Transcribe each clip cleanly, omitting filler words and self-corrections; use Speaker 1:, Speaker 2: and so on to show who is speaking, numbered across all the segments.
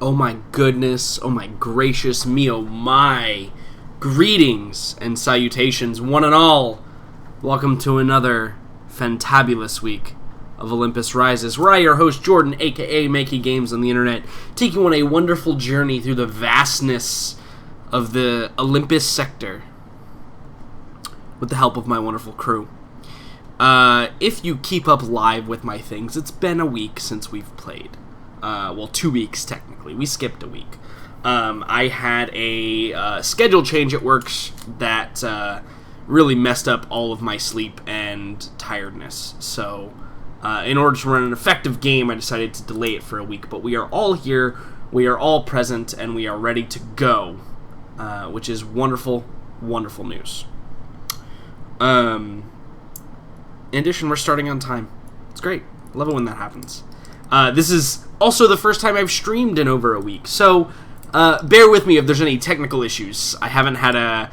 Speaker 1: Oh my goodness, oh my gracious me, oh my. Greetings and salutations, one and all. Welcome to another fantabulous week of Olympus Rises, where I, your host Jordan, aka Makey Games on the internet, take you on a wonderful journey through the vastness of the Olympus sector with the help of my wonderful crew. If you keep up live with my things, it's been a week since we've played. 2 weeks technically. We skipped a week. I had a schedule change at work that really messed up all of my sleep and tiredness. So, in order to run an effective game, I decided to delay it for a week. But we are all here, we are all present, and we are ready to go, which is wonderful, wonderful news. In addition, we're starting on time. It's great. Love it when that happens. This is also the first time I've streamed in over a week, so bear with me if there's any technical issues. I haven't had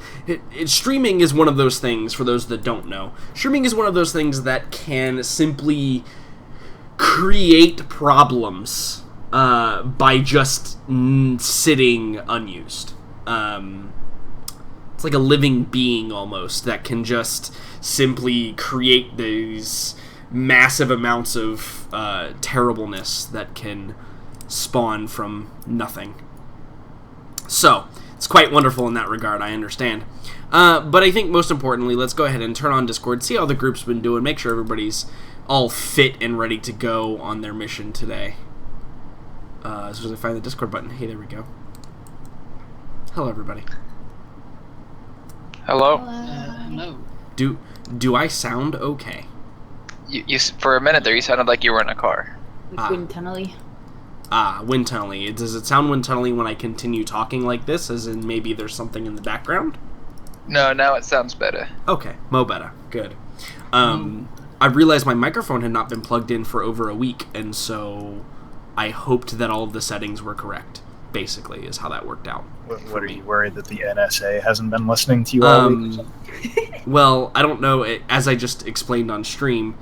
Speaker 1: streaming is one of those things, for those that don't know. Streaming is one of those things that can simply create problems by just sitting unused. It's like a living being almost that can just simply create these massive amounts of terribleness that can spawn from nothing. So, it's quite wonderful in that regard, I understand. But I think most importantly, let's go ahead and turn on Discord, see how the group's been doing, make sure everybody's all fit and ready to go on their mission today. As soon as I find the Discord button. Hey, there we go. Hello, everybody.
Speaker 2: Hello.
Speaker 3: Hello.
Speaker 1: Do I sound okay?
Speaker 2: You for a minute there, you sounded like you were in a car.
Speaker 3: Wind tunnely.
Speaker 1: Wind tunnely. Does it sound wind tunnely when I continue talking like this, as in maybe there's something in the background?
Speaker 2: No, now it sounds better.
Speaker 1: Okay, mo better. Good. I realized my microphone had not been plugged in for over a week, and so I hoped that all of the settings were correct, basically, is how that worked out.
Speaker 4: What are you worried that the NSA hasn't been listening to you all week?
Speaker 1: Well, I don't know. As I just explained on stream,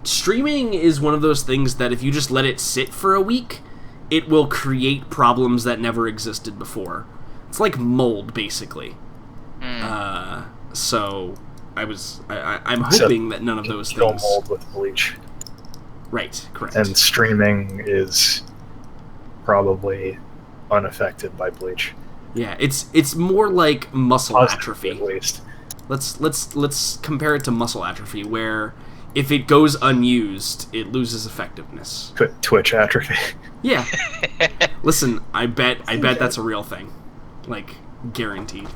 Speaker 1: streaming is one of those things that if you just let it sit for a week, it will create problems that never existed before. It's like mold, basically. So I'm hoping that none of those
Speaker 4: kill
Speaker 1: things.
Speaker 4: Mold with bleach.
Speaker 1: Right, correct.
Speaker 4: And streaming is probably unaffected by bleach.
Speaker 1: Yeah, it's more like muscle atrophy.
Speaker 4: At least.
Speaker 1: Let's compare it to muscle atrophy, where if it goes unused, it loses effectiveness.
Speaker 4: Twitch atrophy.
Speaker 1: Yeah. Listen, I bet that's a real thing. Like, guaranteed.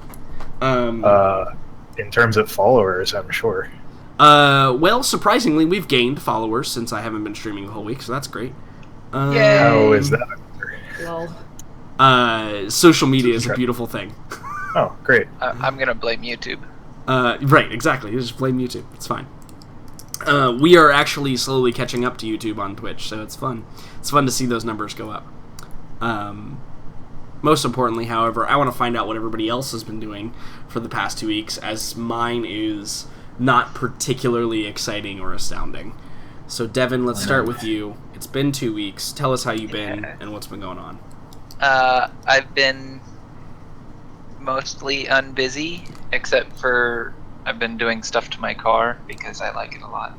Speaker 4: In terms of followers, I'm sure.
Speaker 1: Well, surprisingly, we've gained followers since I haven't been streaming the whole week, so that's great.
Speaker 2: Yay.
Speaker 4: How is that?
Speaker 3: Lol.
Speaker 1: Social media is a beautiful thing.
Speaker 4: Oh, great.
Speaker 2: I'm gonna blame YouTube.
Speaker 1: Right, exactly. You just blame YouTube. It's fine. We are actually slowly catching up to YouTube on Twitch, so it's fun. It's fun to see those numbers go up. Most importantly, however, I want to find out what everybody else has been doing for the past 2 weeks, as mine is not particularly exciting or astounding. So, Devin, let's start with you. It's been 2 weeks. Tell us how you've been and what's been going on.
Speaker 2: I've been mostly unbusy, except for I've been doing stuff to my car because I like it a lot.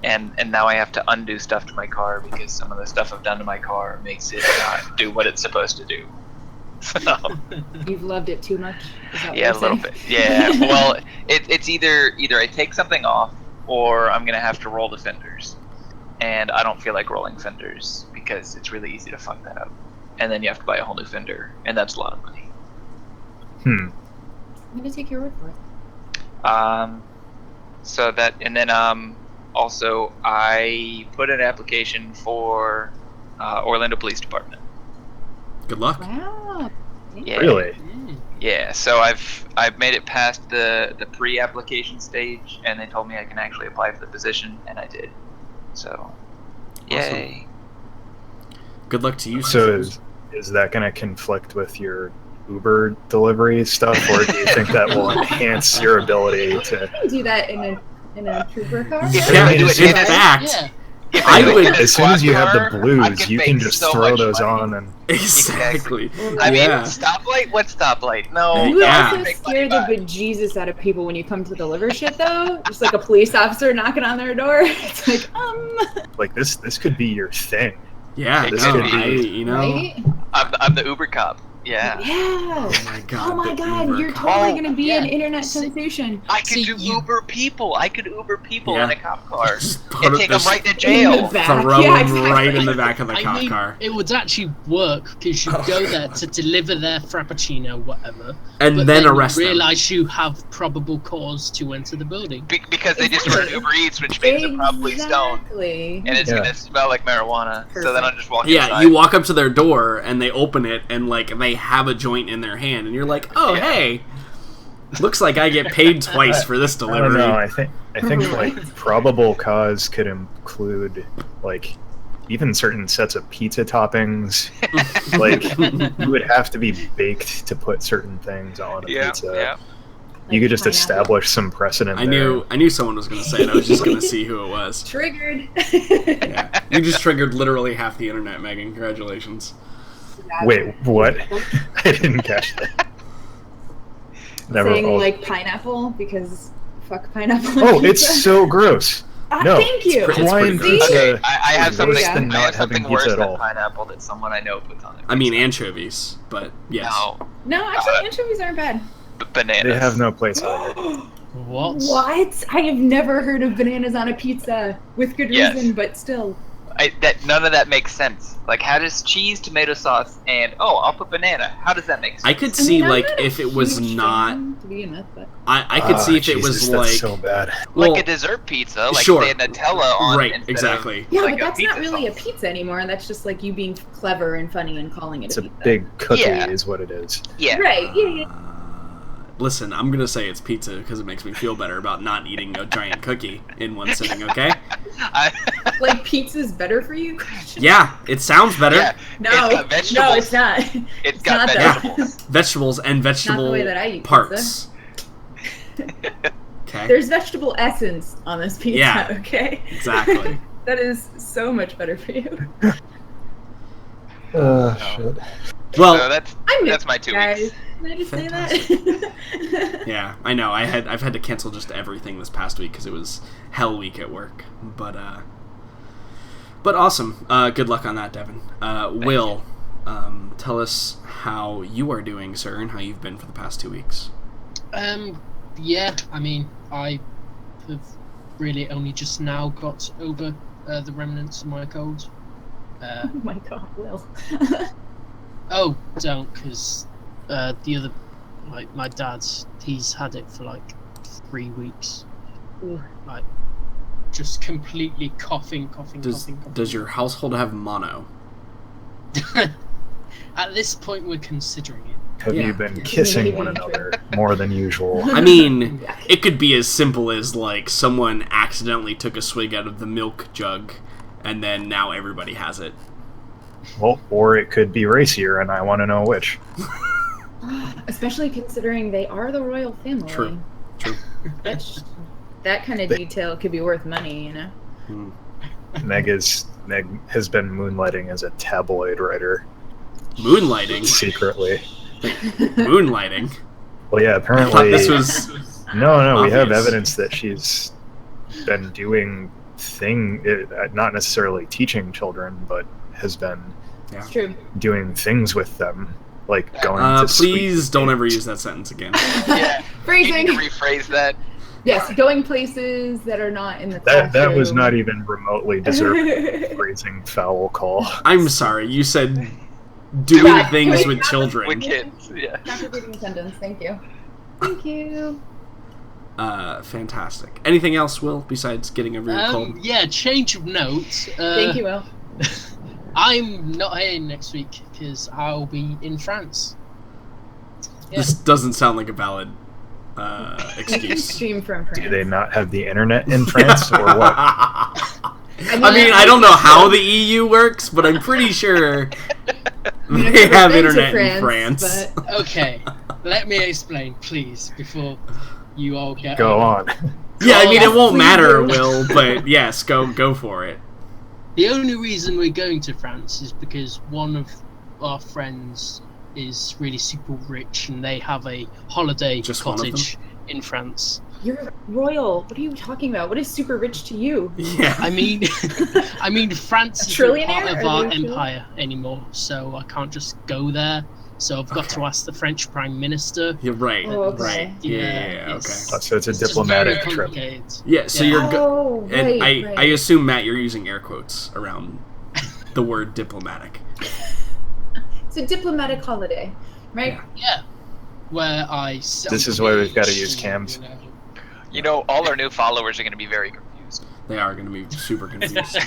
Speaker 2: And now I have to undo stuff to my car because some of the stuff I've done to my car makes it not do what it's supposed to do. So,
Speaker 3: You've loved it too much? Is that what
Speaker 2: yeah,
Speaker 3: you're
Speaker 2: a little
Speaker 3: saying?
Speaker 2: bit. Yeah, well, it's either I take something off or I'm going to have to roll the fenders. And I don't feel like rolling fenders because it's really easy to fuck that up. And then you have to buy a whole new fender, and that's a lot of money.
Speaker 3: I'm gonna take your word for it.
Speaker 2: So that, and then also I put an application for Orlando Police Department.
Speaker 1: Good luck.
Speaker 3: Wow.
Speaker 2: Yeah.
Speaker 4: Really?
Speaker 2: Yeah. So I've made it past the pre-application stage, and they told me I can actually apply for the position, and I did. So, yay.
Speaker 1: Awesome. Good luck to you.
Speaker 4: So is that going to conflict with your Uber delivery stuff, or do you think that will enhance your ability to
Speaker 3: You can do that in a trooper car.
Speaker 2: Yeah,
Speaker 1: in
Speaker 2: do it.
Speaker 1: fact, I would.
Speaker 4: As soon as you have the
Speaker 2: I
Speaker 4: blues,
Speaker 2: could
Speaker 4: you
Speaker 2: make
Speaker 4: can just
Speaker 2: so
Speaker 4: throw
Speaker 2: much
Speaker 4: those
Speaker 2: money.
Speaker 4: on and
Speaker 1: Exactly.
Speaker 2: I mean,
Speaker 1: Yeah.
Speaker 2: stoplight? What stoplight? No.
Speaker 3: You would
Speaker 1: Yeah.
Speaker 3: also scare the bejesus out of people when you come to deliver shit, though. Just like a police officer knocking on their door. It's like,
Speaker 4: like this could be your thing.
Speaker 1: Yeah,
Speaker 2: This
Speaker 1: no,
Speaker 2: could be-
Speaker 1: you know.
Speaker 3: right?
Speaker 2: I'm the Uber cop. Yeah.
Speaker 3: Yeah.
Speaker 1: Oh my god.
Speaker 3: Oh my
Speaker 1: the
Speaker 3: god,
Speaker 1: Uber
Speaker 3: you're
Speaker 1: cop.
Speaker 3: totally gonna be an
Speaker 5: yeah.
Speaker 3: internet sensation.
Speaker 2: I could
Speaker 5: See,
Speaker 2: do
Speaker 5: you-
Speaker 2: Uber people. I could Uber people
Speaker 1: Yeah.
Speaker 2: in a cop car
Speaker 1: Just
Speaker 2: and
Speaker 1: put
Speaker 2: take them
Speaker 1: this-
Speaker 2: right to
Speaker 3: In
Speaker 2: jail.
Speaker 3: the back.
Speaker 1: Throw
Speaker 3: Yeah,
Speaker 1: him
Speaker 3: exactly.
Speaker 1: right in the back of the
Speaker 5: I
Speaker 1: cop
Speaker 5: mean,
Speaker 1: car.
Speaker 5: it would actually work because you go there to deliver their frappuccino, whatever,
Speaker 1: And
Speaker 5: but
Speaker 1: then
Speaker 5: then
Speaker 1: arrest them.
Speaker 5: realize you have probable cause to enter the building.
Speaker 2: Because they just ordered Uber Eats, which means they're probably stoned.
Speaker 3: Exactly.
Speaker 2: And it's
Speaker 4: Yeah.
Speaker 2: gonna smell like marijuana. So then I'll just walk
Speaker 1: Yeah,
Speaker 2: inside.
Speaker 1: you walk up to their door and they open it and like they have a joint in their hand and you're like, oh
Speaker 2: Yeah.
Speaker 1: hey, looks like I get paid twice for this
Speaker 4: I don't
Speaker 1: delivery.
Speaker 4: know. I think like probable cause could include like even certain sets of pizza toppings. Like you would have to be baked to put certain things on a
Speaker 2: Yeah,
Speaker 4: pizza.
Speaker 2: yeah.
Speaker 4: You could just
Speaker 3: Pineapple.
Speaker 4: establish some precedent.
Speaker 1: I knew someone was going to say it. I was just going to see who it was.
Speaker 3: Triggered.
Speaker 1: Yeah. You just triggered literally half the internet, Megan. Congratulations.
Speaker 4: there. Wait, what? I didn't catch that. Never.
Speaker 3: Saying
Speaker 4: Oh,
Speaker 3: like pineapple because fuck pineapple. on
Speaker 4: oh,
Speaker 3: pizza.
Speaker 4: it's so gross.
Speaker 3: Ah,
Speaker 4: no,
Speaker 3: thank you.
Speaker 1: It's
Speaker 4: Hawaiian
Speaker 1: pretty gross.
Speaker 4: pizza.
Speaker 2: I have
Speaker 4: is
Speaker 2: something.
Speaker 4: worse than
Speaker 2: I
Speaker 4: not
Speaker 2: have
Speaker 4: having
Speaker 2: something
Speaker 4: pizza
Speaker 2: worse
Speaker 4: at
Speaker 2: than
Speaker 4: all.
Speaker 2: pineapple that someone I know puts on their
Speaker 1: I mean
Speaker 2: pizza.
Speaker 1: anchovies, but yes.
Speaker 3: No, actually, anchovies aren't bad.
Speaker 2: Bananas.
Speaker 4: They have no place on it.
Speaker 5: What?
Speaker 3: What? I have never heard of bananas on a pizza with good
Speaker 2: Yes.
Speaker 3: reason, but still.
Speaker 2: None of that makes sense. Like, how does cheese, tomato sauce, and I'll put banana. How does that make sense?
Speaker 1: I could
Speaker 3: I
Speaker 1: see
Speaker 3: mean, I'm
Speaker 1: like
Speaker 3: not a
Speaker 1: if it was
Speaker 3: huge
Speaker 1: not
Speaker 3: fan to begin with, but
Speaker 1: I could see if it
Speaker 4: Jesus,
Speaker 1: was
Speaker 4: that's
Speaker 1: like
Speaker 4: so bad.
Speaker 1: well,
Speaker 2: like a dessert pizza, like
Speaker 1: sure.
Speaker 2: they had Nutella on
Speaker 1: right,
Speaker 2: instead
Speaker 1: exactly.
Speaker 3: yeah,
Speaker 2: like
Speaker 3: but
Speaker 2: a
Speaker 3: that's not
Speaker 2: pizza
Speaker 3: really a
Speaker 2: sauce.
Speaker 3: pizza anymore. That's just like you being clever and funny and calling it
Speaker 4: It's
Speaker 3: a
Speaker 4: a
Speaker 3: pizza.
Speaker 4: big cookie,
Speaker 2: Yeah.
Speaker 4: is what it is.
Speaker 2: Of. Yeah.
Speaker 3: Right? Yeah.
Speaker 1: Listen, I'm gonna say it's pizza because it makes me feel better about not eating a giant cookie in one sitting. Okay?
Speaker 3: Like pizza's better for you?
Speaker 1: Yeah, it sounds better.
Speaker 2: Yeah.
Speaker 3: No,
Speaker 2: It's got vegetables.
Speaker 3: no, it's not.
Speaker 2: It's got
Speaker 3: not
Speaker 1: that.
Speaker 2: vegetables.
Speaker 1: Vegetables and
Speaker 3: Not the
Speaker 1: vegetable
Speaker 3: way that I eat
Speaker 1: parts. Okay.
Speaker 3: There's vegetable essence on this pizza.
Speaker 1: Yeah.
Speaker 3: Okay.
Speaker 1: Exactly.
Speaker 3: That is so much better for you.
Speaker 4: Shit.
Speaker 1: Well,
Speaker 2: So that's
Speaker 3: I miss
Speaker 2: that's my 2
Speaker 3: guys.
Speaker 2: weeks.
Speaker 3: Can I just say that?
Speaker 1: yeah, I know. I've had to cancel just everything this past week because it was hell week at work. But awesome. Good luck on that, Devin. Will, tell us how you are doing, sir, and how you've been for the past 2 weeks.
Speaker 5: Yeah, I mean, I have really only just now got over the remnants of my cold.
Speaker 3: Oh my god, Will.
Speaker 5: Oh, don't, because the other, like, my dad's, he's had it for like 3 weeks.
Speaker 3: Ooh.
Speaker 5: Like, just completely coughing.
Speaker 1: Does your household have mono?
Speaker 5: At this point, we're considering it.
Speaker 4: Have
Speaker 1: Yeah.
Speaker 4: you been kissing one another more than usual?
Speaker 1: I mean, it could be as simple as like someone accidentally took a swig out of the milk jug, and then now everybody has it.
Speaker 4: Well, or it could be racier, and I want to know which.
Speaker 3: Especially considering they are the royal family.
Speaker 1: True.
Speaker 3: That kind of detail could be worth money, you know?
Speaker 1: Hmm.
Speaker 4: Meg has been moonlighting as a tabloid writer
Speaker 1: Moonlighting.
Speaker 4: secretly.
Speaker 1: Moonlighting.
Speaker 4: Well, yeah,
Speaker 1: I
Speaker 4: apparently.
Speaker 1: thought this was.
Speaker 4: No, we have
Speaker 1: obvious.
Speaker 4: evidence that she's been doing not necessarily teaching children, but has been
Speaker 3: It's true.
Speaker 4: doing things with them, like going to
Speaker 1: Please
Speaker 4: sweet
Speaker 1: don't ever
Speaker 4: dates.
Speaker 1: use that sentence again.
Speaker 2: Yeah.
Speaker 3: Phrasing.
Speaker 2: You need to rephrase that.
Speaker 3: Yes, going places that are not in the classroom.
Speaker 4: That was not even remotely deserving of phrasing foul call.
Speaker 1: I'm sorry. You said doing
Speaker 3: Yeah,
Speaker 1: things
Speaker 3: can we
Speaker 1: with
Speaker 3: stop
Speaker 1: children.
Speaker 2: With kids. Yeah.
Speaker 3: Not repeating the sentence, thank you. Thank you.
Speaker 1: Fantastic. Anything else, Will, besides getting over your cold?
Speaker 5: Yeah, change of notes.
Speaker 3: Thank you, Will.
Speaker 5: I'm not here next week because I'll be in France. Yeah.
Speaker 1: This doesn't sound like a valid excuse.
Speaker 3: Stream from France.
Speaker 4: Do they not have the internet in France, or what?
Speaker 1: I mean, I don't know how the EU works, but I'm pretty sure
Speaker 3: I've
Speaker 1: they
Speaker 3: never
Speaker 1: have
Speaker 3: been to
Speaker 1: internet in France.
Speaker 3: but-
Speaker 5: Okay, let me explain, please, before you all get
Speaker 4: Go on.
Speaker 1: Yeah, I mean, it won't
Speaker 3: Please
Speaker 1: matter,
Speaker 3: do.
Speaker 1: Will, but yes, go for it.
Speaker 5: The only reason we're going to France is because one of our friends is really super rich, and they have a holiday
Speaker 1: Just one of them?
Speaker 5: cottage in France.
Speaker 3: You're royal. What are you talking about? What is super rich to you?
Speaker 1: Yeah.
Speaker 5: I mean, France isn't
Speaker 3: Trillionaire?
Speaker 5: part of
Speaker 3: Are
Speaker 5: our
Speaker 3: they a
Speaker 5: empire anymore, so I can't just go there. So I've got to ask the French Prime Minister.
Speaker 1: You're right.
Speaker 3: Oh, okay.
Speaker 1: Right. Yeah. Okay.
Speaker 4: So it's a
Speaker 5: just
Speaker 4: diplomatic
Speaker 5: very
Speaker 4: trip.
Speaker 5: complicated.
Speaker 1: Yeah. So
Speaker 5: Yeah.
Speaker 1: you're.
Speaker 3: Oh,
Speaker 1: And
Speaker 3: right,
Speaker 1: I
Speaker 3: right.
Speaker 1: assume, Matt, you're using air quotes around the word diplomatic.
Speaker 3: It's a diplomatic holiday, right?
Speaker 5: Yeah, where I.
Speaker 4: This is why we've gotta use cams.
Speaker 2: You know, all our new followers are going to be very confused.
Speaker 1: They are going to be super confused.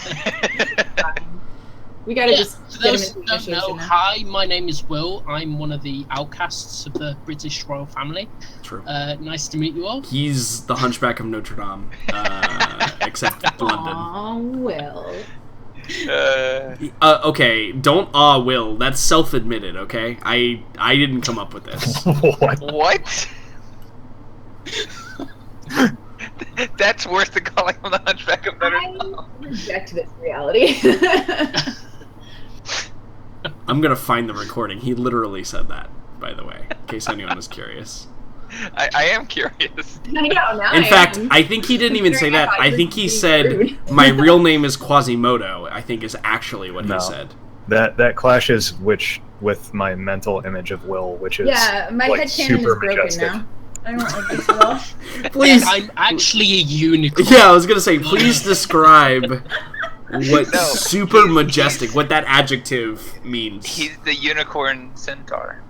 Speaker 3: We gotta
Speaker 5: Yeah,
Speaker 3: just
Speaker 5: for
Speaker 3: get
Speaker 5: those
Speaker 3: him
Speaker 5: who
Speaker 3: in
Speaker 5: don't know,
Speaker 3: initiation now.
Speaker 5: hi, my name is Will. I'm one of the outcasts of the British royal family.
Speaker 1: True.
Speaker 5: Nice to meet you all.
Speaker 1: He's the Hunchback of Notre Dame, except London.
Speaker 3: Aw, Will.
Speaker 1: Okay, don't Will. That's self-admitted. Okay, I didn't come up with this.
Speaker 4: What?
Speaker 2: What? That's worse than calling him the Hunchback of Notre Dame.
Speaker 3: I reject this reality.
Speaker 1: I'm gonna find the recording. He literally said that, by the way, in case anyone was curious.
Speaker 2: I am curious.
Speaker 3: I know, now
Speaker 1: In
Speaker 3: I
Speaker 1: fact,
Speaker 3: am.
Speaker 1: I think he didn't even say that. I think he
Speaker 3: Being
Speaker 1: said,
Speaker 3: rude.
Speaker 1: "My real name is Quasimodo." I think is actually what
Speaker 4: No.
Speaker 1: he said.
Speaker 4: That clashes with my mental image of Will, which is
Speaker 3: Yeah, my
Speaker 4: like,
Speaker 3: headcanon is
Speaker 4: super
Speaker 3: broken
Speaker 4: majestic.
Speaker 3: now. I don't like this at all.
Speaker 1: Please.
Speaker 5: I'm actually a unicorn.
Speaker 1: Yeah, I was gonna say, please describe what
Speaker 2: No,
Speaker 1: super majestic, what that adjective means.
Speaker 2: He's the unicorn centaur.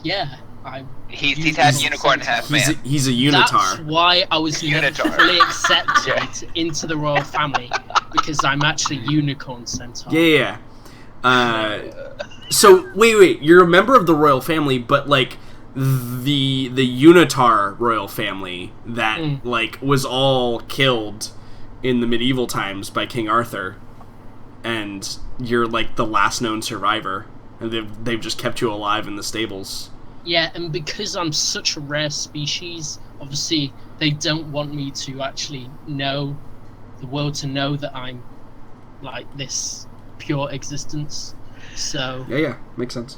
Speaker 5: Yeah, I'm.
Speaker 2: He's half unicorn, half man.
Speaker 1: He's a
Speaker 5: That's
Speaker 1: unitar.
Speaker 5: why I was never
Speaker 2: Unitar.
Speaker 5: fully accepted into the royal family, because I'm actually unicorn centaur.
Speaker 1: Yeah. So wait, you're a member of the royal family, but like the unitar royal family that like was all killed in the medieval times by King Arthur, and you're like the last known survivor, and they've just kept you alive in the stables.
Speaker 5: Yeah, and because I'm such a rare species, obviously they don't want me to actually know the world to know that I'm like this pure existence. So
Speaker 1: Yeah, makes sense.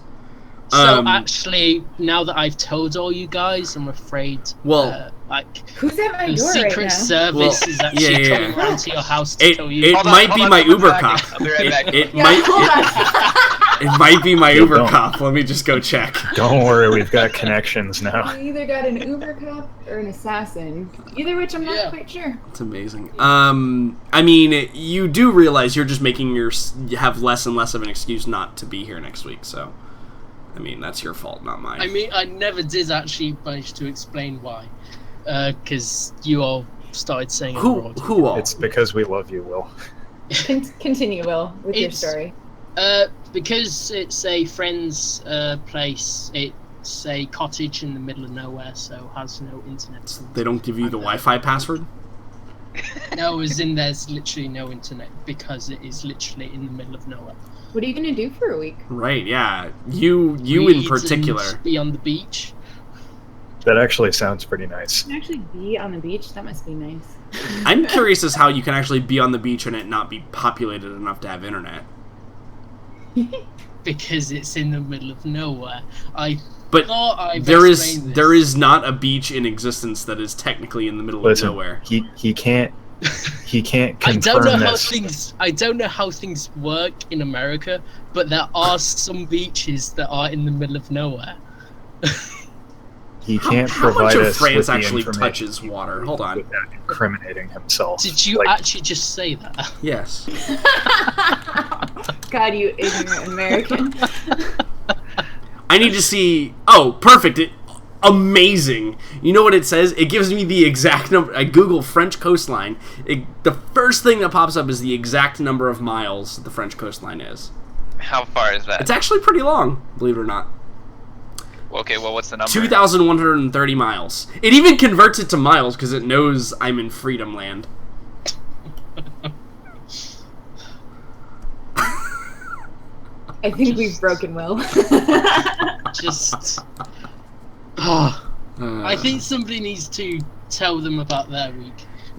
Speaker 5: actually, now that I've told all you guys, I'm afraid like
Speaker 3: Who's at my
Speaker 5: the
Speaker 3: door right
Speaker 5: Secret
Speaker 3: now?
Speaker 5: Service
Speaker 1: Well,
Speaker 5: is actually
Speaker 1: yeah.
Speaker 5: coming around to your house to tell you.
Speaker 1: It
Speaker 2: Hold on,
Speaker 1: might
Speaker 2: hold
Speaker 1: be
Speaker 2: on,
Speaker 1: my
Speaker 2: someone's
Speaker 1: Uber
Speaker 2: knocking.
Speaker 1: cop.
Speaker 2: I'll be right back.
Speaker 1: It
Speaker 3: Yeah,
Speaker 1: might
Speaker 3: hold on.
Speaker 1: it might be my
Speaker 4: Yeah,
Speaker 1: Uber
Speaker 4: don't.
Speaker 1: cop. Let me just go check.
Speaker 4: Don't worry, we've got connections now.
Speaker 3: We either got an Uber cop or an assassin. Either which I'm not
Speaker 5: Yeah.
Speaker 3: quite sure.
Speaker 1: It's amazing. I mean, you do realize you're just making you have less and less of an excuse not to be here next week. So, I mean, that's your fault, not mine.
Speaker 5: I mean, I never did actually manage to explain why, because you all started saying I'm royalty.
Speaker 1: who all?
Speaker 4: It's because we love you, Will.
Speaker 3: Continue, Will, with your
Speaker 5: It's-
Speaker 3: story.
Speaker 5: Because it's a friend's place. It's a cottage in the middle of nowhere, so has no internet.
Speaker 1: They don't give you the Wi-Fi password.
Speaker 5: No, as in there's literally no internet because it is literally in the middle of nowhere.
Speaker 3: What are you gonna do for a week?
Speaker 1: Right? Yeah. You in
Speaker 5: Read
Speaker 1: particular.
Speaker 5: and be on the beach.
Speaker 4: That actually sounds pretty nice.
Speaker 3: Can I actually be on the beach? That must be nice.
Speaker 1: I'm curious as how you can actually be on the beach and it not be populated enough to have internet.
Speaker 5: Because it's in the middle of nowhere. I
Speaker 1: But
Speaker 5: thought I've
Speaker 1: there
Speaker 5: explained this.
Speaker 1: is not a beach in existence that is technically in the middle
Speaker 4: Listen,
Speaker 1: of nowhere.
Speaker 4: he can't
Speaker 5: I don't know
Speaker 4: confirm
Speaker 5: how
Speaker 4: this.
Speaker 5: I don't know how things work in America, but there are some beaches that are in the middle of nowhere.
Speaker 4: He can't
Speaker 1: How much
Speaker 4: provide
Speaker 1: of
Speaker 4: us
Speaker 1: France
Speaker 4: with the
Speaker 1: actually
Speaker 4: information
Speaker 1: touches water? Hold on.
Speaker 4: without incriminating himself.
Speaker 5: Did you
Speaker 4: Like,
Speaker 5: actually just say that?
Speaker 1: Yes.
Speaker 3: God, you ignorant American.
Speaker 1: I need to see. Oh, perfect. Amazing. You know what it says? It gives me the exact number. I Google French coastline. The first thing that pops up is the exact number of miles the French coastline is.
Speaker 2: How far is that?
Speaker 1: It's actually pretty long, believe it or not.
Speaker 2: Okay, well, what's the number?
Speaker 1: 2,130 miles. It even converts it to miles because it knows I'm in Freedom Land.
Speaker 3: I think we've broken Will.
Speaker 5: Just. I think somebody needs to tell them about their week.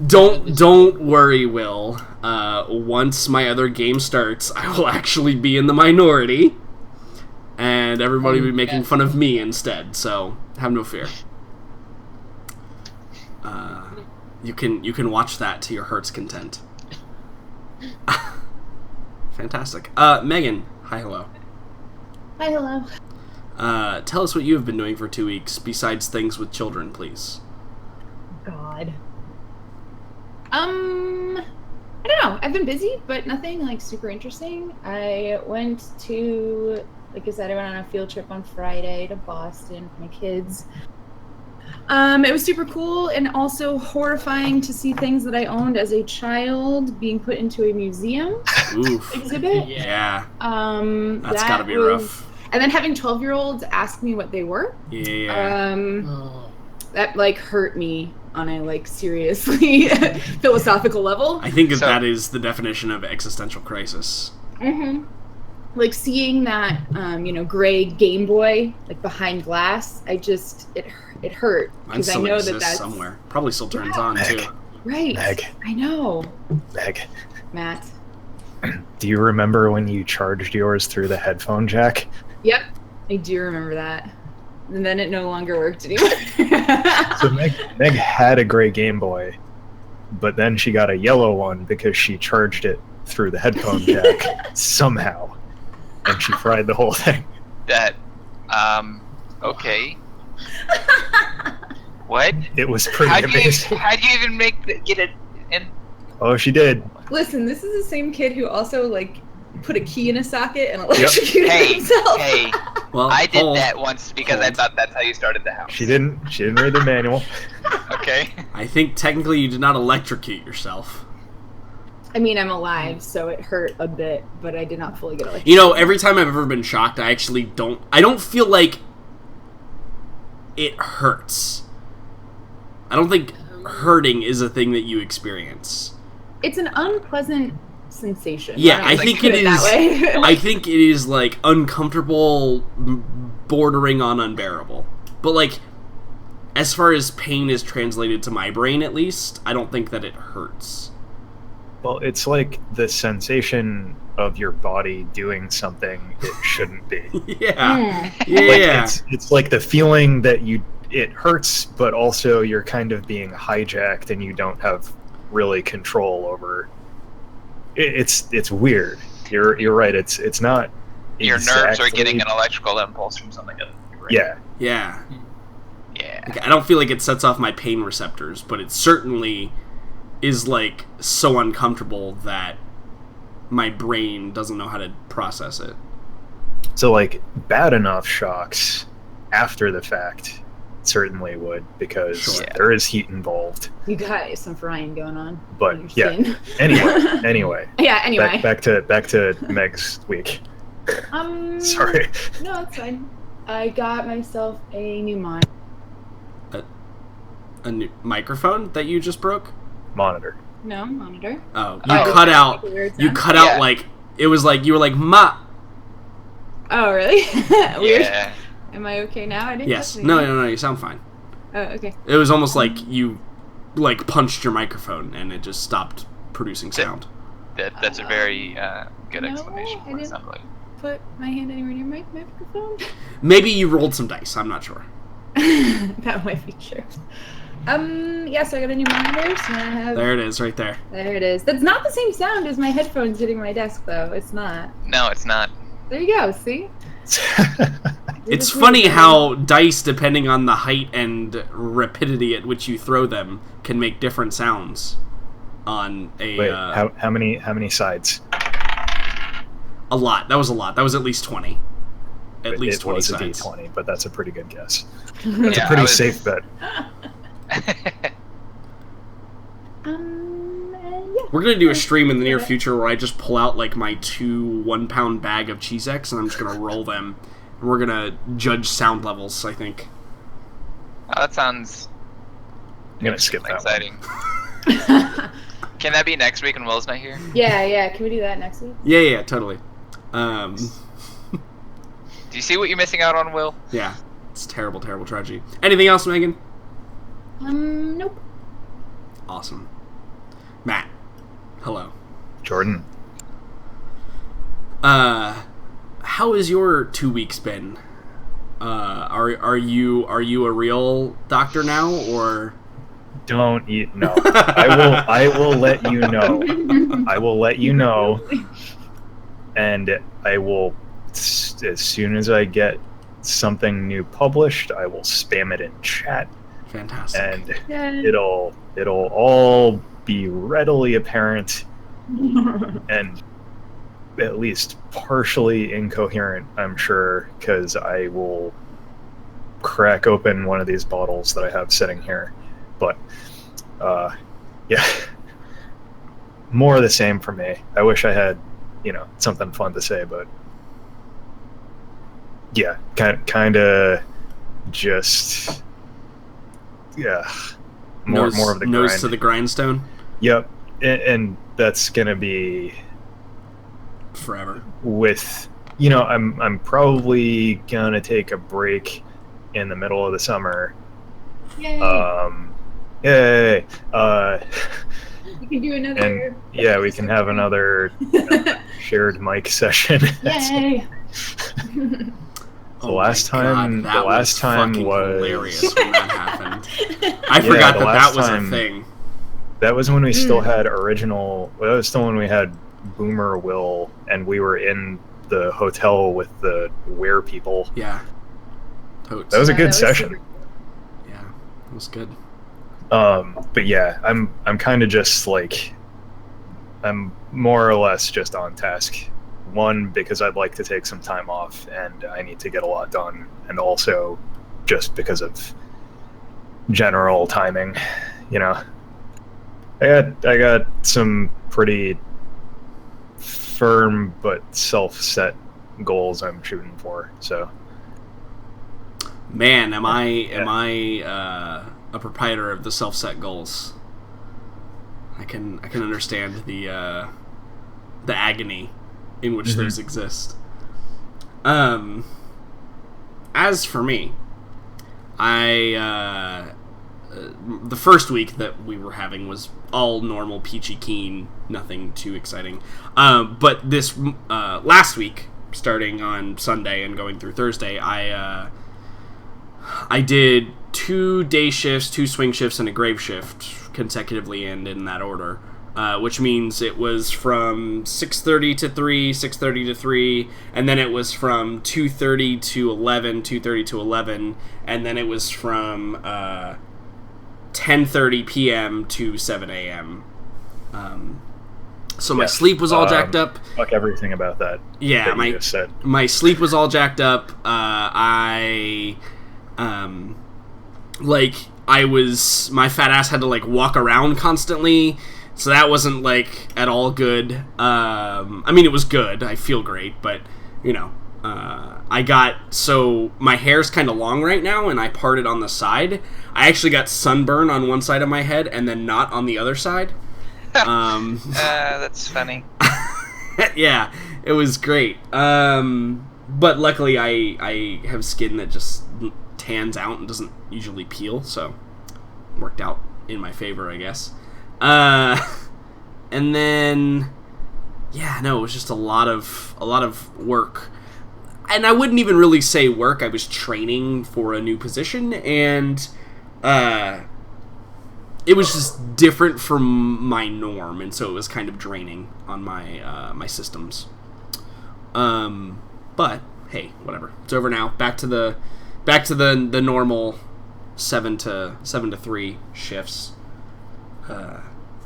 Speaker 1: Don't worry, Will. Once my other game starts, I will actually be in the minority, and everybody will be making fun of me instead. So have no fear. You can watch that to your heart's content. Fantastic. Megan, hi, hello.
Speaker 3: Hi, hello.
Speaker 1: Tell us what you have been doing for 2 weeks besides things with children, please.
Speaker 3: God. I don't know. I've been busy, but nothing like super interesting. I went to, like I said, I went on a field trip on Friday to Boston with my kids. It was super cool and also horrifying to see things that I owned as a child being put into a museum exhibit.
Speaker 1: Yeah. That's gotta be rough.
Speaker 3: And then having 12-year-olds ask me what they were.
Speaker 1: Yeah.
Speaker 3: That like hurt me on a like seriously philosophical level.
Speaker 1: I think that is the definition of existential crisis.
Speaker 3: Mm-hmm. Like seeing that, gray Game Boy like behind glass, it hurt because I know that's
Speaker 1: somewhere. Probably still turns on too.
Speaker 3: Right.
Speaker 4: Meg.
Speaker 3: I know.
Speaker 4: Meg.
Speaker 3: Matt.
Speaker 4: Do you remember when you charged yours through the headphone jack?
Speaker 3: Yep, I do remember that. And then it no longer worked anymore.
Speaker 4: So Meg had a gray Game Boy, but then she got a yellow one because she charged it through the headphone jack somehow, and she fried the whole thing.
Speaker 2: Okay. What?
Speaker 4: It was pretty amazing.
Speaker 2: How'd you even get it in?
Speaker 4: Oh, she did.
Speaker 3: Listen, this is the same kid who also like put a key in a socket and electrocuted himself.
Speaker 2: Hey, well, I did that once because I thought that's how you started the house.
Speaker 4: She didn't read the manual.
Speaker 2: Okay.
Speaker 1: I think technically you did not electrocute yourself.
Speaker 3: I mean, I'm alive, so it hurt a bit, but I did not fully get electrocuted.
Speaker 1: Every time I've ever been shocked, I don't feel like it hurts. I don't think hurting is a thing that you experience.
Speaker 3: It's an unpleasant sensation.
Speaker 1: Yeah, I think it is. I think it is like uncomfortable, bordering on unbearable. But like, as far as pain is translated to my brain, at least, I don't think that it hurts.
Speaker 4: Well, it's like the sensation of your body doing something it shouldn't be.
Speaker 1: Yeah.
Speaker 4: It's like the feeling that it hurts, but also you're kind of being hijacked and you don't have really control over. It's weird. You're right. It's not.
Speaker 2: Your nerves are getting an electrical impulse from something else. Right?
Speaker 1: Yeah.
Speaker 2: Yeah.
Speaker 1: Like, I don't feel like it sets off my pain receptors, but it certainly is like so uncomfortable that my brain doesn't know how to process it.
Speaker 4: So like bad enough shocks after the fact certainly would, because there is heat involved.
Speaker 3: You got some frying going on.
Speaker 4: But yeah. Anyway.
Speaker 3: Yeah. Anyway.
Speaker 4: Back to Meg's week. Sorry.
Speaker 3: No, it's fine. I got myself a new monitor.
Speaker 1: A new microphone that you just broke?
Speaker 3: Monitor. No, monitor.
Speaker 1: Oh, cut out. You cut out like it was like you were like ma.
Speaker 3: Oh really? Weird.
Speaker 2: Yeah.
Speaker 3: Am I okay now? I didn't.
Speaker 1: Yes. No. You sound fine.
Speaker 3: Oh, okay.
Speaker 1: It was almost like you like punched your microphone and it just stopped producing sound.
Speaker 2: That's a very good explanation for what it sounded like.
Speaker 3: Put my hand anywhere near my microphone.
Speaker 1: Maybe you rolled some dice. I'm not sure.
Speaker 3: That might be true. Yeah, so I got a new monitor, so I have...
Speaker 1: There it is, right there.
Speaker 3: There it is. That's not the same sound as my headphones hitting my desk, though. It's not.
Speaker 2: No, it's not.
Speaker 3: There you go, see?
Speaker 1: It's funny how dice, depending on the height and rapidity at which you throw them, can make different sounds on a...
Speaker 4: Wait, how many sides?
Speaker 1: A lot. That was a lot. That was at least 20. At least 20 sides.
Speaker 4: It was a D20, but that's a pretty good guess. That's a pretty safe bet.
Speaker 1: We're going to do a stream in the near future where I just pull out like my 2 1-pound bag of Cheez-X and I'm just going to roll them. And we're going to judge sound levels, I think.
Speaker 2: Oh, that sounds...
Speaker 4: I'm going to skip that
Speaker 2: exciting. Can that be next week when Will's not here?
Speaker 3: Yeah. Can we do that next week?
Speaker 1: Yeah, totally.
Speaker 2: Do you see what you're missing out on, Will?
Speaker 1: Yeah. It's terrible, terrible tragedy. Anything else, Megan?
Speaker 3: Nope.
Speaker 1: Awesome. Hello.
Speaker 4: Jordan.
Speaker 1: How has your 2 weeks been? Are you a real doctor now, or?
Speaker 4: Don't eat. No, I will let you know. I will let you know, and I will, as soon as I get something new published, I will spam it in chat.
Speaker 1: Fantastic.
Speaker 4: And
Speaker 3: Yay.
Speaker 4: it'll all be readily apparent and at least partially incoherent, I'm sure, because I will crack open one of these bottles that I have sitting here. But yeah, more of the same for me. I wish I had, something fun to say, but yeah, kind of just more of the
Speaker 1: nose
Speaker 4: grind.
Speaker 1: to the grindstone.
Speaker 4: Yep, and that's gonna be
Speaker 1: Forever.
Speaker 4: with I'm probably gonna take a break in the middle of the summer.
Speaker 3: Yay.
Speaker 4: Yay.
Speaker 3: You can do another.
Speaker 4: And yeah, we can have another shared mic session.
Speaker 3: Yay.
Speaker 4: The last time
Speaker 1: was hilarious when that happened. I
Speaker 4: Yeah,
Speaker 1: forgot
Speaker 4: the
Speaker 1: that
Speaker 4: last
Speaker 1: was
Speaker 4: time-
Speaker 1: a thing.
Speaker 4: That was when we still had original. Well, that was still when we had Boomer Will, and we were in the hotel with the Were people.
Speaker 1: Yeah. Totes.
Speaker 4: That was a
Speaker 3: Yeah,
Speaker 4: good
Speaker 3: that was
Speaker 4: session.
Speaker 3: super-
Speaker 1: Yeah, it was good.
Speaker 4: But yeah, I'm kind of just like, I'm more or less just on task. One, because I'd like to take some time off, and I need to get a lot done, and also just because of general timing. I got some pretty firm but self-set goals I'm shooting for. So
Speaker 1: Man, am I a proprietor of the self-set goals? I can understand the agony in which those exist. As for me, the first week that we were having was all normal, peachy keen, nothing too exciting. But this last week, starting on Sunday and going through Thursday, I did 2 day shifts, 2 swing shifts, and a grave shift consecutively and in that order. Which means it was from 6:30 to 3, 6:30 to 3, and then it was from 2:30 to 11, 2:30 to 11, and then it was from 10:30 p.m. to 7 a.m. So my sleep was all jacked up.
Speaker 4: Fuck everything about that.
Speaker 1: Yeah,
Speaker 4: that you just said.
Speaker 1: my sleep was all jacked up. My fat ass had to walk around constantly, so that wasn't at all good. I mean, it was good. I feel great, but so my hair's kind of long right now, and I parted on the side. I actually got sunburn on one side of my head, and then not on the other side.
Speaker 2: That's funny.
Speaker 1: Yeah, it was great. But luckily, I have skin that just tans out and doesn't usually peel, so it worked out in my favor, I guess. And then, it was just a lot of work. And I wouldn't even really say work. I was training for a new position, and it was just different from my norm, and so it was kind of draining on my my systems. But hey, whatever. It's over now. Back to the normal 7 to 3 shifts,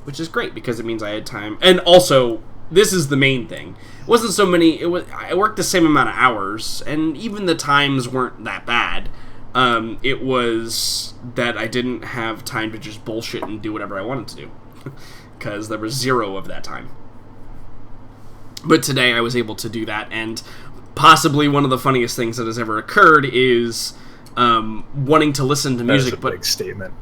Speaker 1: which is great because it means I had time. And also, this is the main thing. It wasn't so many. I worked the same amount of hours, and even the times weren't that bad. It was that I didn't have time to just bullshit and do whatever I wanted to do, because there was 0 of that time. But today I was able to do that, and possibly one of the funniest things that has ever occurred is wanting to listen to music.
Speaker 4: That is a big statement.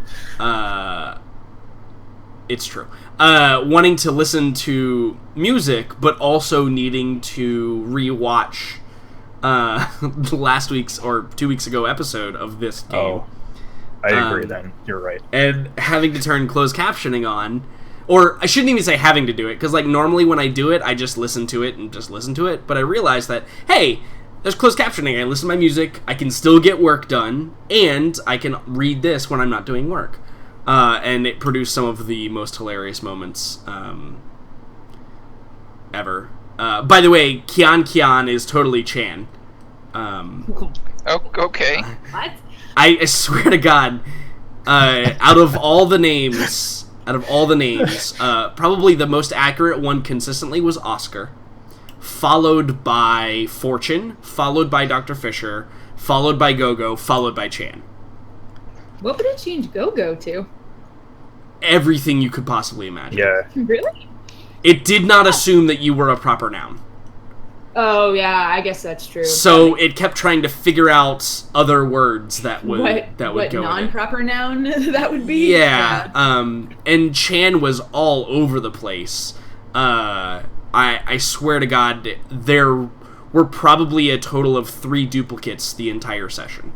Speaker 1: It's true. Wanting to listen to music, but also needing to rewatch last week's or 2 weeks ago episode of this game.
Speaker 4: Oh, I agree then. You're right.
Speaker 1: And having to turn closed captioning on, Or I shouldn't even say having to do it, because like normally when I do it, I just listen to it and just listen to it. But I realized that, hey, there's closed captioning. I listen to my music, I can still get work done, and I can read this when I'm not doing work. And it produced some of the most hilarious moments ever. By the way, Kian is totally Chan.
Speaker 2: Oh, okay.
Speaker 3: What?
Speaker 1: I swear to God, out of all the names, probably the most accurate one consistently was Oscar, followed by Fortune, followed by Dr. Fisher, followed by Gogo, followed by Chan.
Speaker 3: What would it change Go-Go to?
Speaker 1: Everything you could possibly imagine.
Speaker 4: Yeah.
Speaker 3: Really?
Speaker 1: It did not assume that you were a proper noun.
Speaker 3: Oh, yeah, I guess that's true.
Speaker 1: So it kept trying to figure out other words that would
Speaker 3: what
Speaker 1: go in it.
Speaker 3: non-proper noun that would be?
Speaker 1: Yeah. And Chan was all over the place. I swear to God, there were probably a total of 3 duplicates the entire session.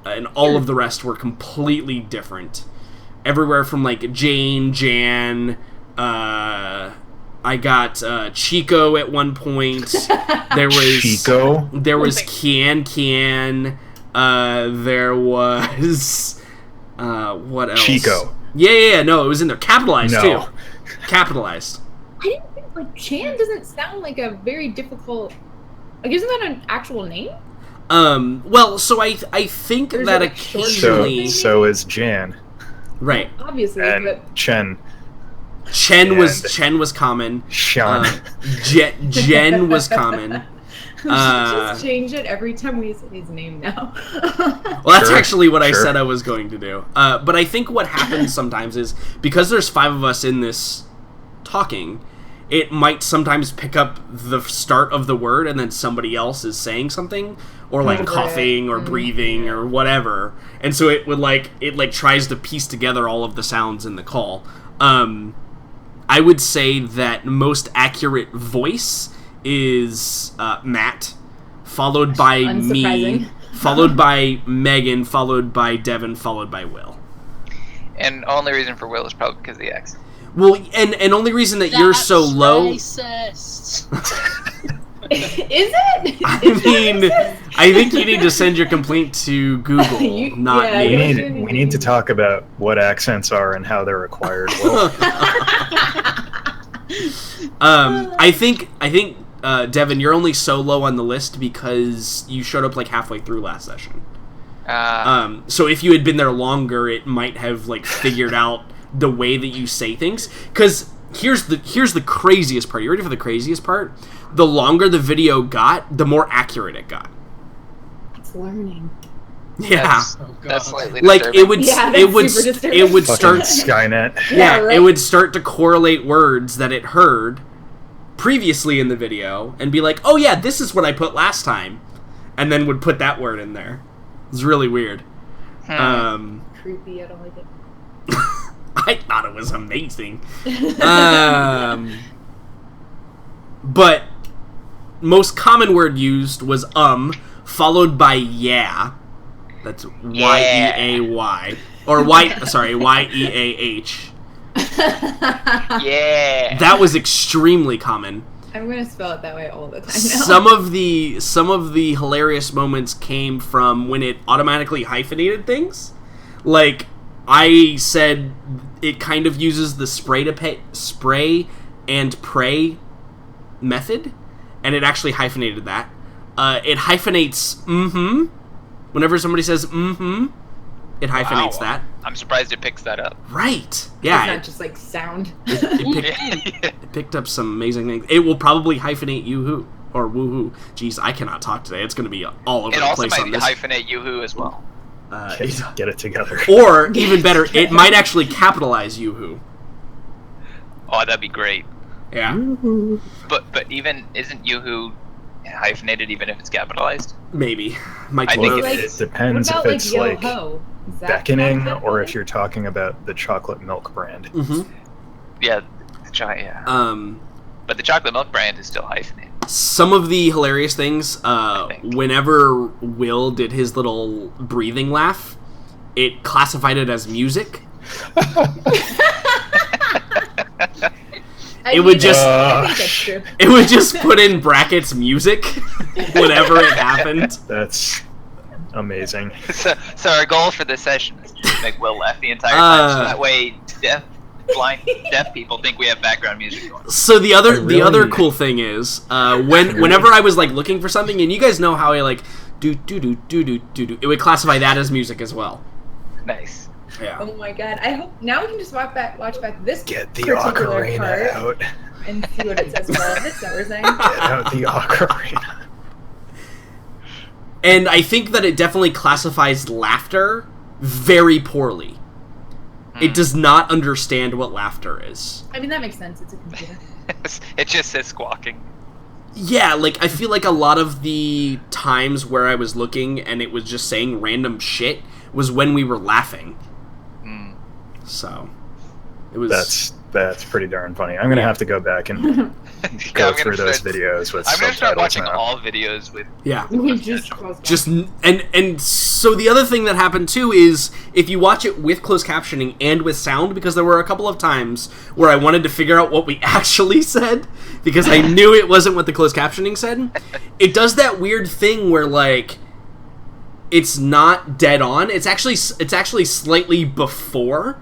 Speaker 1: And all of the rest were completely different. Everywhere from, like, Jane, Jan, I got Chico at one point. There was
Speaker 4: Chico?
Speaker 1: There was Kian. There was what else?
Speaker 4: Chico.
Speaker 1: Yeah. No, it was in there. Capitalized too.
Speaker 4: No.
Speaker 1: Capitalized.
Speaker 3: I didn't think, like, Chan doesn't sound like a very difficult... Like, isn't that an actual name?
Speaker 1: Well, so I think
Speaker 3: Or is
Speaker 1: that
Speaker 3: it, like, short
Speaker 1: occasionally...
Speaker 4: So is Jan.
Speaker 1: Right.
Speaker 3: Obviously,
Speaker 4: And
Speaker 3: but...
Speaker 4: Chen.
Speaker 1: Chen was common.
Speaker 4: Sean.
Speaker 1: Jen was common.
Speaker 3: Just change it every time we say his name now.
Speaker 1: Well, that's
Speaker 4: Sure,
Speaker 1: actually what I
Speaker 4: sure.
Speaker 1: said I was going to do. But I think what happens sometimes is, because there's 5 of us in this talking, it might sometimes pick up the start of the word and then somebody else is saying something, or like
Speaker 3: Right.
Speaker 1: coughing or breathing or whatever. And so it would it tries to piece together all of the sounds in the call. I would say that most accurate voice is Matt, followed by me,
Speaker 3: Unsurprising.
Speaker 1: followed by Megan, followed by Devin, followed by Will.
Speaker 2: And only reason for Will is probably because of the accent.
Speaker 1: Well, and only reason that you're so
Speaker 5: That's
Speaker 1: low...
Speaker 5: racist.
Speaker 3: Is it?
Speaker 1: I
Speaker 3: Is that
Speaker 1: mean,
Speaker 3: racist?
Speaker 1: I think you need to send your complaint to Google, not
Speaker 3: yeah,
Speaker 1: me.
Speaker 4: We need to talk about what accents are and how they're acquired. Well,
Speaker 1: I think Devin, you're only so low on the list because you showed up like halfway through last session. So if you had been there longer, it might have like figured out the way that you say things. Because here's the craziest part. You ready for the craziest part? The longer the video got, the more accurate it got.
Speaker 3: It's learning.
Speaker 1: Yeah.
Speaker 2: That's,
Speaker 5: Oh, God.
Speaker 2: that's slightly
Speaker 1: Like
Speaker 2: disturbing.
Speaker 1: it would,
Speaker 3: Yeah,
Speaker 1: it
Speaker 3: that's
Speaker 1: would,
Speaker 3: super disturbing.
Speaker 1: it would
Speaker 4: fucking
Speaker 1: start.
Speaker 4: Skynet.
Speaker 1: Yeah,
Speaker 3: Yeah, right.
Speaker 1: it would start to correlate words that it heard previously in the video and be like, oh yeah, this is what I put last time, and then would put that word in there. It's really weird.
Speaker 3: Creepy, I don't like it.
Speaker 1: I thought it was amazing. But most common word used was followed by yeah. That's Y-E-A-Y. Or Y-E-A-H.
Speaker 2: Yeah.
Speaker 1: That was extremely common.
Speaker 3: I'm gonna spell it that way all the time now.
Speaker 1: Some of the hilarious moments came from when it automatically hyphenated things. Like I said, it kind of uses the spray and pray method, and it actually hyphenated that. It hyphenates whenever somebody says it hyphenates that.
Speaker 2: I'm surprised it picks that up.
Speaker 1: Right. Yeah.
Speaker 3: It's not just like sound.
Speaker 1: It picked up some amazing things. It will probably hyphenate yoo-hoo or woohoo. Jeez, I cannot talk today. It's going to be all over
Speaker 2: It
Speaker 1: the
Speaker 2: also
Speaker 1: place on
Speaker 2: might
Speaker 1: this.
Speaker 2: hyphenate yoo-hoo as well.
Speaker 4: Get it together.
Speaker 1: Or even better, it might actually capitalize yoo-hoo.
Speaker 2: Oh, that'd be great.
Speaker 1: Yeah.
Speaker 2: But even isn't yoo-hoo hyphenated even if it's capitalized?
Speaker 1: Maybe. Might
Speaker 2: I
Speaker 1: be
Speaker 2: think
Speaker 1: both.
Speaker 3: Like,
Speaker 4: It depends
Speaker 3: what about
Speaker 4: if it's like
Speaker 3: yo-ho? Is that
Speaker 4: beckoning
Speaker 3: not
Speaker 4: or if
Speaker 3: capitalized?
Speaker 4: you're talking about the chocolate milk brand.
Speaker 2: Yeah, yeah.
Speaker 1: Um,
Speaker 2: But the chocolate milk brand is still hyphenated.
Speaker 1: some of the hilarious things, whenever Will did his little breathing laugh, it classified it as music. It would just-
Speaker 3: I think that's true.
Speaker 1: It would just put in brackets music whenever it happened.
Speaker 4: That's amazing.
Speaker 2: So our goal for this session is just to make Will laugh the entire time, so that way blind deaf people think we have background music going.
Speaker 1: So the other
Speaker 4: really-
Speaker 1: cool thing is whenever I was like looking for something, and you guys know how I like do, it would classify that as music as well.
Speaker 2: Nice.
Speaker 1: Yeah.
Speaker 3: Oh my god! I hope now we can just watch back this
Speaker 4: Get the
Speaker 3: particular
Speaker 4: ocarina
Speaker 3: part
Speaker 4: out.
Speaker 3: and see what it says about it. Is that what we're saying?
Speaker 4: Get out the ocarina.
Speaker 1: And I think that it definitely classifies laughter very poorly. It does not understand what laughter is.
Speaker 3: I mean, that makes sense. It's a computer.
Speaker 2: It just says squawking.
Speaker 1: Yeah, like, I feel like a lot of the times where I was looking and it was just saying random shit was when we were laughing.
Speaker 2: Mm.
Speaker 1: So, it was...
Speaker 4: That's pretty darn funny. I'm gonna have to go back and go through those videos with
Speaker 2: I'm gonna start
Speaker 4: subtitles
Speaker 2: watching
Speaker 4: now.
Speaker 2: all videos with.
Speaker 1: Yeah.
Speaker 3: We just close that.
Speaker 1: Just and so the other thing that happened too is if you watch it with closed captioning and with sound, because there were a couple of times where I wanted to figure out what we actually said because I knew it wasn't what the closed captioning said. It does that weird thing where like it's not dead on. It's actually slightly before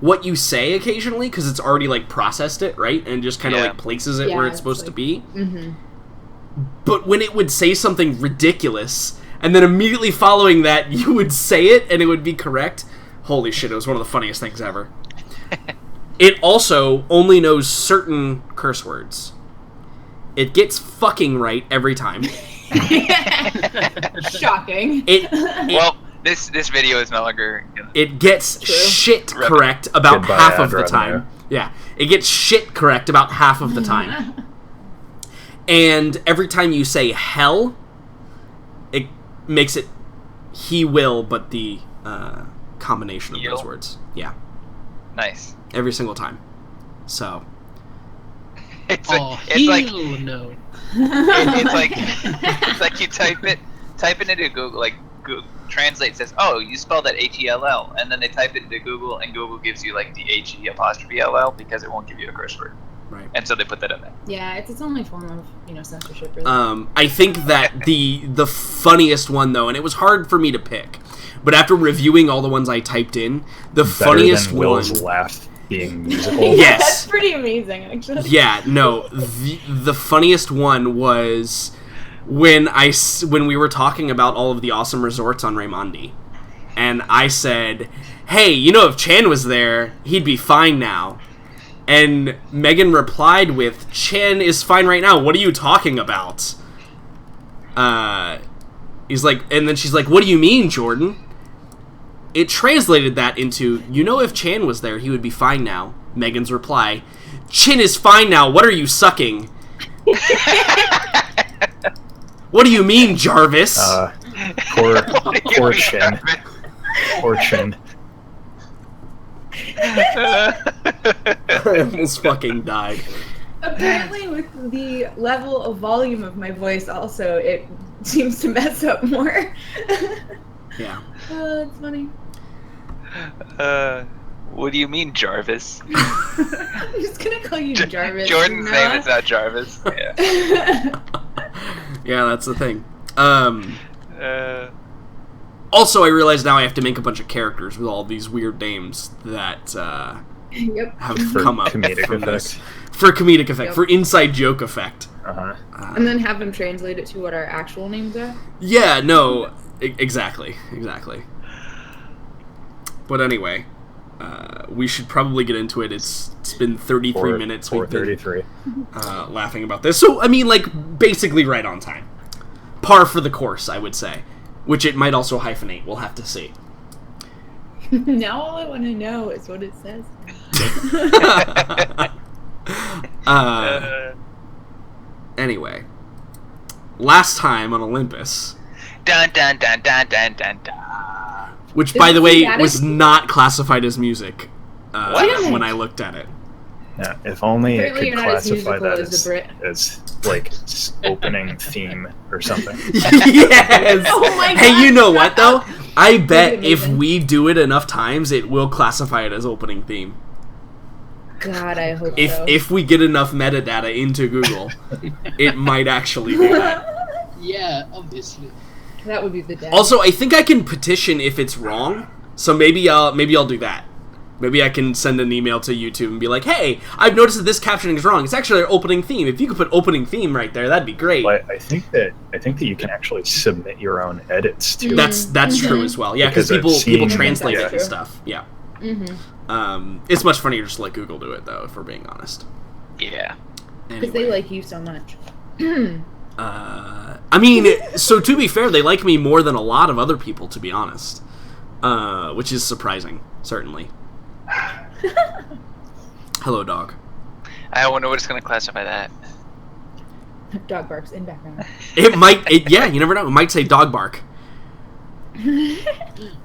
Speaker 1: what you say occasionally because it's already like processed it, right, and just kind of like places it where it's supposed to be.
Speaker 3: Mm-hmm.
Speaker 1: But when it would say something ridiculous, and then immediately following that, you would say it, and it would be correct. Holy shit, it was one of the funniest things ever. It also only knows certain curse words. It gets fucking right every time.
Speaker 3: Shocking.
Speaker 2: Well, this video is no longer.
Speaker 1: It gets
Speaker 3: True.
Speaker 1: shit correct about
Speaker 4: Goodbye,
Speaker 1: half of the
Speaker 4: ad
Speaker 1: time.
Speaker 4: revenue.
Speaker 1: Yeah, it gets shit correct about half of the time. And every time you say hell, it makes it he will, but the combination of those
Speaker 2: You'll.
Speaker 1: words. Yeah,
Speaker 2: Nice.
Speaker 1: every single time. So,
Speaker 2: It's
Speaker 5: Oh,
Speaker 2: like
Speaker 5: hell no.
Speaker 2: it's like you type it into Google, like Google Translate says, "Oh, you spelled that HELL," and then they type it into Google, and Google gives you like the HE''LL because it won't give you a curse word,
Speaker 1: right.
Speaker 2: and so they put that in there.
Speaker 3: Yeah, it's its only form of censorship. Really.
Speaker 1: I think that the funniest one though, and it was hard for me to pick, but after reviewing all the ones I typed in, the
Speaker 4: Better
Speaker 1: funniest
Speaker 4: than Will's
Speaker 1: one.
Speaker 4: laugh being musical.
Speaker 1: Yes.
Speaker 3: That's pretty amazing, actually.
Speaker 1: Yeah, no. The funniest one was when we were talking about all of the awesome resorts on Raimondi, and I said, "Hey, if Chan was there, he'd be fine now." And Megan replied with, "Chan is fine right now. What are you talking about?" He's like, and then she's like, "What do you mean, Jordan?" It translated that into, if Chan was there, he would be fine now. Megan's reply, "Chin is fine now. What are you sucking?" What do you mean, Jarvis?
Speaker 4: Poor
Speaker 2: What do you mean,
Speaker 4: Chin.
Speaker 2: Jarvis?
Speaker 4: Poor Chin.
Speaker 1: I almost fucking died.
Speaker 3: Apparently, with the level of volume of my voice, also, it seems to mess up more.
Speaker 1: Yeah.
Speaker 3: Oh, that's funny.
Speaker 2: What do you mean, Jarvis?
Speaker 3: I'm just gonna call you Jarvis.
Speaker 2: Jordan's name
Speaker 3: Noah.
Speaker 2: is not Jarvis. Yeah.
Speaker 1: Yeah, that's the thing.
Speaker 2: Uh,
Speaker 1: Also, I realize now I have to make a bunch of characters with all these weird names that
Speaker 3: Yep.
Speaker 1: have
Speaker 4: For
Speaker 1: come up
Speaker 4: comedic
Speaker 1: from
Speaker 4: effect.
Speaker 1: this. For comedic effect.
Speaker 3: Yep.
Speaker 1: For inside joke effect.
Speaker 4: Uh-huh.
Speaker 3: And then have them translate it to what our actual names are.
Speaker 1: Yeah, no, exactly. But anyway, we should probably get into it. It's been 33 minutes. We've been
Speaker 4: 4:33.
Speaker 1: laughing about this. So, I mean, like, basically right on time. Par for the course, I would say. Which it might also hyphenate. We'll have to see.
Speaker 3: Now all I want to know is what it says.
Speaker 1: Anyway. Last time on Olympus,
Speaker 2: dun dun dun dun dun dun dun.
Speaker 1: which,
Speaker 3: Is
Speaker 1: by
Speaker 3: it
Speaker 1: the way,
Speaker 3: thematic?
Speaker 1: was not classified as music
Speaker 3: What?
Speaker 1: when I looked at it.
Speaker 4: Yeah, if only it
Speaker 3: Apparently
Speaker 4: could
Speaker 3: you're not as
Speaker 4: classify
Speaker 3: musical
Speaker 4: that
Speaker 3: as the Brit.
Speaker 4: as like opening theme or something.
Speaker 1: Yes!
Speaker 3: Oh my
Speaker 1: Hey,
Speaker 3: God,
Speaker 1: you know
Speaker 3: shut
Speaker 1: what, though?
Speaker 3: up.
Speaker 1: I bet
Speaker 3: That'd be
Speaker 1: if
Speaker 3: amazing.
Speaker 1: we do it enough times, it will classify it as opening theme.
Speaker 3: God, I hope
Speaker 1: If
Speaker 3: so.
Speaker 1: if we get enough metadata into Google, it might actually do that.
Speaker 5: Yeah, obviously.
Speaker 3: That would be the death.
Speaker 1: Also, I think I can petition if it's wrong, so maybe I'll do that. Maybe I can send an email to YouTube and be like, "Hey, I've noticed that this captioning is wrong. It's actually our opening theme. If you could put opening theme right there, that'd be great."
Speaker 4: But I think that you can actually submit your own edits to.
Speaker 1: That's true as well. Yeah, because
Speaker 4: Because I've
Speaker 1: people
Speaker 4: seen-
Speaker 1: translate
Speaker 3: yeah.
Speaker 1: it and stuff. Yeah.
Speaker 3: Mm-hmm.
Speaker 1: It's much funnier just to let Google do it, though, if we're being honest.
Speaker 2: Yeah.
Speaker 3: Because they like you so much.
Speaker 1: I mean, so to be fair, they like me more than a lot of other people, to be honest. Which is surprising, certainly. Hello, dog.
Speaker 2: I wonder what it's going to classify that.
Speaker 3: Dog barks in background.
Speaker 1: Yeah, you never know. It might say dog bark.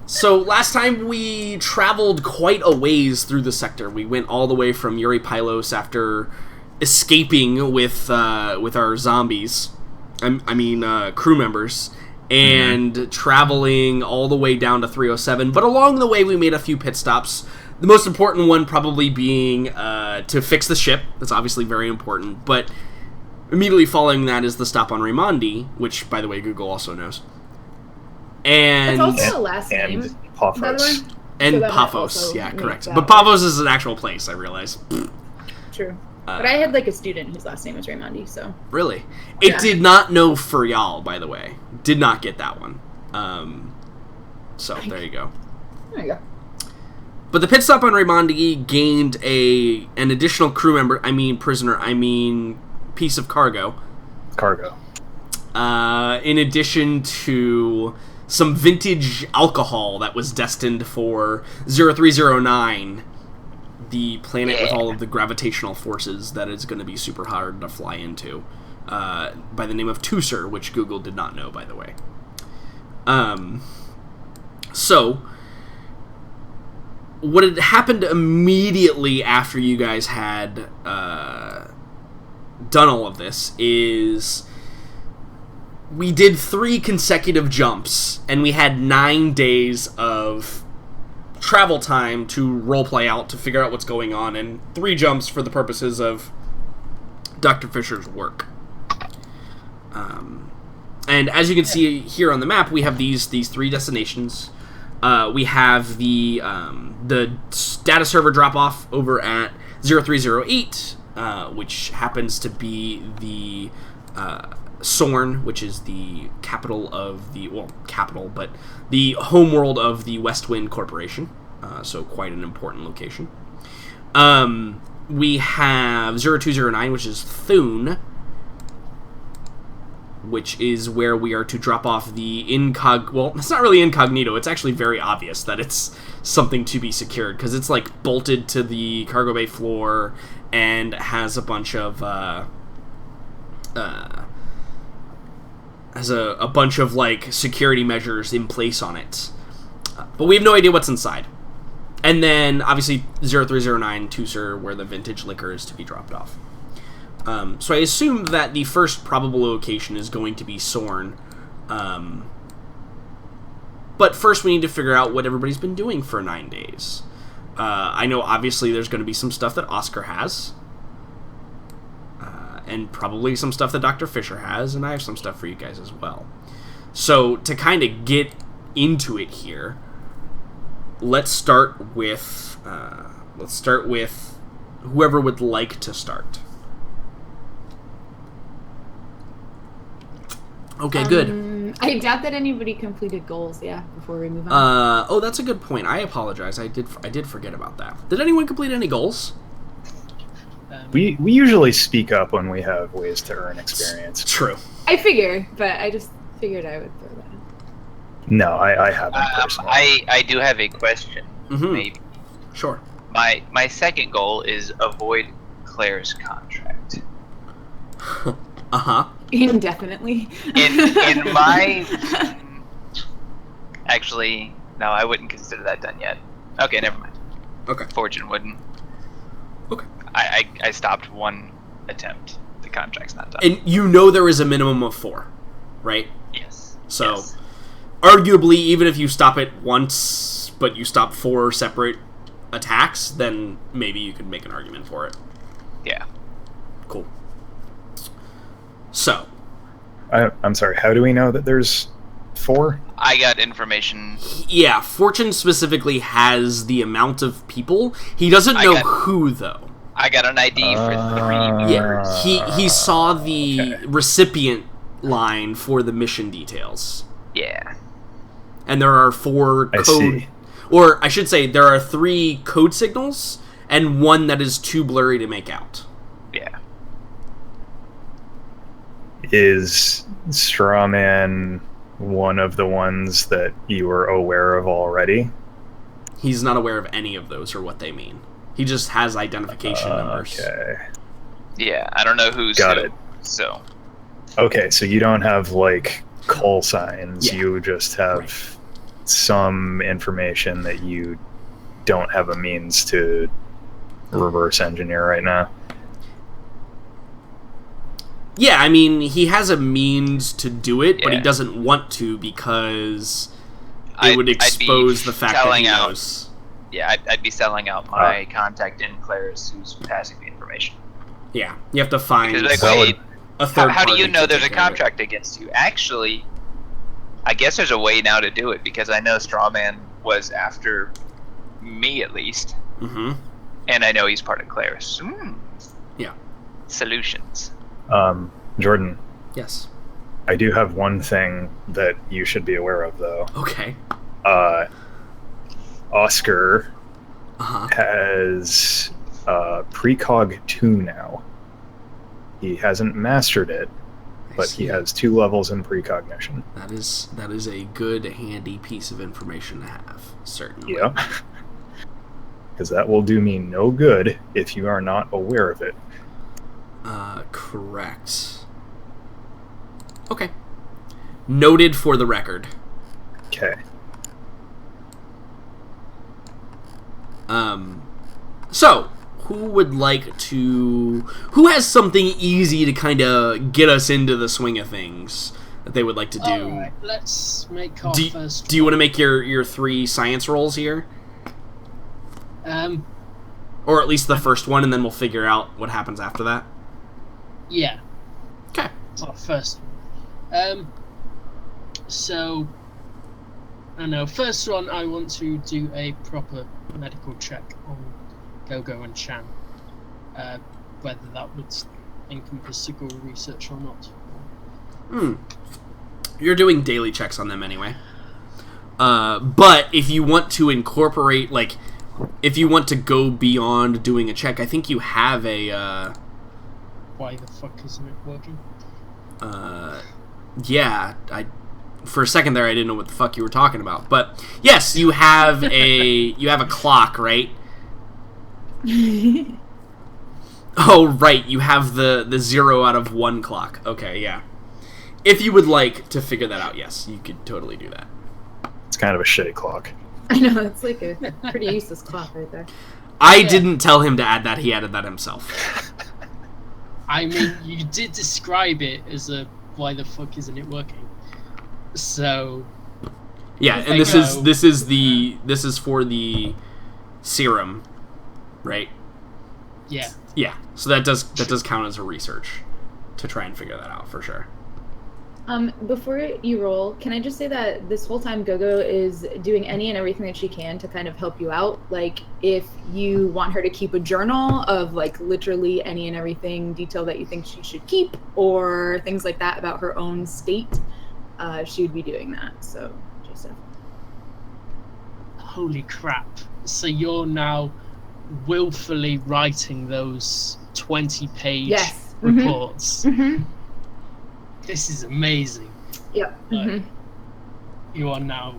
Speaker 1: So last time we traveled quite a ways through the sector. We went all the way from Yuri Pylos after escaping with our zombies. I mean, crew members. And traveling all the way down to 307. But along the way, we made a few pit stops. The most important one probably being to fix the ship. That's obviously very important. But immediately following that is the stop on Raimondi, which, by the way, Google also knows. And
Speaker 3: That's also a last name,
Speaker 4: And
Speaker 3: by the
Speaker 4: Paphos.
Speaker 3: way.
Speaker 1: and
Speaker 3: So that might
Speaker 1: Paphos,
Speaker 3: also
Speaker 1: yeah,
Speaker 3: make
Speaker 1: correct.
Speaker 3: that
Speaker 1: But
Speaker 3: work.
Speaker 1: Paphos is an actual place, I realize.
Speaker 3: True. But I had like a student whose last name was Raimondi, so.
Speaker 1: Really? It
Speaker 3: Yeah.
Speaker 1: did not know Furial, by the way. Did not get that one. So, there you go.
Speaker 3: There you go.
Speaker 1: But the pit stop on Raimondi gained an additional crew member, piece of cargo.
Speaker 4: Cargo.
Speaker 1: In addition to some vintage alcohol that was destined for 0309, the planet with all of the gravitational forces that is going to be super hard to fly into, by the name of Tusser, which Google did not know, by the way. So, what had happened immediately after you guys had done all of this is we did 3 consecutive jumps, and we had 9 days of travel time to roleplay out, to figure out what's going on, and 3 jumps for the purposes of Dr. Fisher's work. And as you can see here on the map, we have these 3 destinations. We have the data server drop-off over at 0308, which happens to be the Sorn, which is the capital of the homeworld of the West Wind Corporation. So quite an important location. We have 0209, which is Thune, which is where we are to drop off the it's not really incognito, it's actually very obvious that it's something to be secured, because it's like bolted to the cargo bay floor and has a bunch of like security measures in place on it, but we have no idea what's inside. And then obviously 0309 Tusser, where the vintage liquor is to be dropped off. So I assume that the first probable location is going to be Sorn. But first we need to figure out what everybody's been doing for 9 days. I know obviously there's going to be some stuff that Oscar has. And probably some stuff that Dr. Fisher has, and I have some stuff for you guys as well. So to kind of get into it here, let's start with whoever would like to start. Okay, good.
Speaker 3: I doubt that anybody completed goals, before we move on.
Speaker 1: Oh, that's a good point. I apologize. I did forget about that. Did anyone complete any goals?
Speaker 4: We usually speak up when we have ways to earn experience.
Speaker 1: True.
Speaker 3: I figure, but I just figured I would throw that out.
Speaker 4: No, I haven't personally.
Speaker 2: I do have a question.
Speaker 1: Mm-hmm.
Speaker 2: Maybe.
Speaker 1: Sure.
Speaker 2: My second goal is avoid Claire's contract.
Speaker 1: Uh-huh.
Speaker 3: Indefinitely.
Speaker 2: In my... Actually, no, I wouldn't consider that done yet. Okay, never mind.
Speaker 1: Okay.
Speaker 2: Fortune wouldn't.
Speaker 1: Okay.
Speaker 2: I stopped one attempt. The contract's not done.
Speaker 1: And you know there is a minimum of 4, right?
Speaker 2: Yes.
Speaker 1: So,
Speaker 2: Yes.
Speaker 1: arguably, even if you stop it once, but you stop 4 separate attacks, then maybe you could make an argument for it.
Speaker 2: Yeah.
Speaker 1: Cool. So.
Speaker 4: I'm sorry, how do we know that there's 4?
Speaker 2: I got information.
Speaker 1: Yeah, Fortune specifically has the amount of people. He doesn't know who, though.
Speaker 2: I got an ID for 3
Speaker 1: Yeah, he saw the recipient line for the mission details.
Speaker 2: Yeah.
Speaker 1: And there are 4 code...
Speaker 4: see.
Speaker 1: Or, I should say, there are 3 code signals, and 1 that is too blurry to make out.
Speaker 2: Yeah.
Speaker 4: Is Strawman one of the ones that you were aware of already?
Speaker 1: He's not aware of any of those or what they mean. He just has identification numbers.
Speaker 4: Okay.
Speaker 2: Yeah, I don't know who's
Speaker 4: Got
Speaker 2: who,
Speaker 4: it.
Speaker 2: so...
Speaker 4: Okay, so you don't have, like, call signs.
Speaker 1: Yeah.
Speaker 4: You just have some information that you don't have a means to reverse engineer right now.
Speaker 1: Yeah, I mean, he has a means to do it, but he
Speaker 2: Yeah.
Speaker 1: doesn't want to because it would expose the fact that he knows.
Speaker 2: Yeah, I'd be selling out my contact in Claris who's passing the information.
Speaker 1: Yeah, you have to find
Speaker 2: Because, like, wait,
Speaker 1: a third
Speaker 2: how do you
Speaker 1: party
Speaker 2: know
Speaker 1: to
Speaker 2: there's a
Speaker 1: take care of it.
Speaker 2: contract against you? Actually, I guess there's a way now to do it, because I know Strawman was after me, at least.
Speaker 1: Mm-hmm.
Speaker 2: And I know he's part of Claris.
Speaker 1: Yeah.
Speaker 2: Solutions.
Speaker 4: Jordan,
Speaker 1: Yes.
Speaker 4: I do have one thing that you should be aware of, though.
Speaker 1: Okay.
Speaker 4: Oscar
Speaker 1: Uh-huh.
Speaker 4: has Precog 2 now. He hasn't mastered it, but he has 2 levels in precognition.
Speaker 1: That is a good, handy piece of information to have, certainly.
Speaker 4: Yep. Because that will do me no good if you are not aware of it.
Speaker 1: Correct. Okay. Noted for the record.
Speaker 4: Okay.
Speaker 1: So, who has something easy to kind of get us into the swing of things that they would like to do?
Speaker 5: Alright, let's make our first.
Speaker 1: Do you want to make your 3 science rolls here? Or at least the first one, and then we'll figure out what happens after that?
Speaker 5: Yeah.
Speaker 1: Okay.
Speaker 5: Our first. So, I know. First one, I want to do a proper medical check on Gogo and Chan. Whether that would encompass Sigil research or not.
Speaker 1: You're doing daily checks on them anyway. But if you want to incorporate, like, if you want to go beyond doing a check, I think you have a,
Speaker 5: Why the fuck isn't it working?
Speaker 1: yeah, for a second there I didn't know what the fuck you were talking about. But yes, you have a clock, right? Oh, right, you have the 0 out of 1 clock. Okay, yeah. If you would like to figure that out, yes, you could totally do that.
Speaker 4: It's kind of a shitty clock.
Speaker 3: I know, it's like a pretty useless clock right there.
Speaker 1: I didn't tell him to add that, he added that himself.
Speaker 5: I mean, you did describe it as a why the fuck isn't it working? So
Speaker 1: Yeah, and this is for the serum, right?
Speaker 5: yeah.
Speaker 1: Yeah. So that does count as a research to try and figure that out for sure.
Speaker 3: Before you roll, can I just say that this whole time Gogo is doing any and everything that she can to kind of help you out? Like, if you want her to keep a journal of, like, literally any and everything detail that you think she should keep, or things like that about her own state, she would be doing that. So, just
Speaker 5: Holy crap. So you're now willfully writing those 20-page
Speaker 3: Yes.
Speaker 5: reports.
Speaker 3: Mm-hmm.
Speaker 5: This is amazing.
Speaker 3: Yep.
Speaker 5: Like, you are now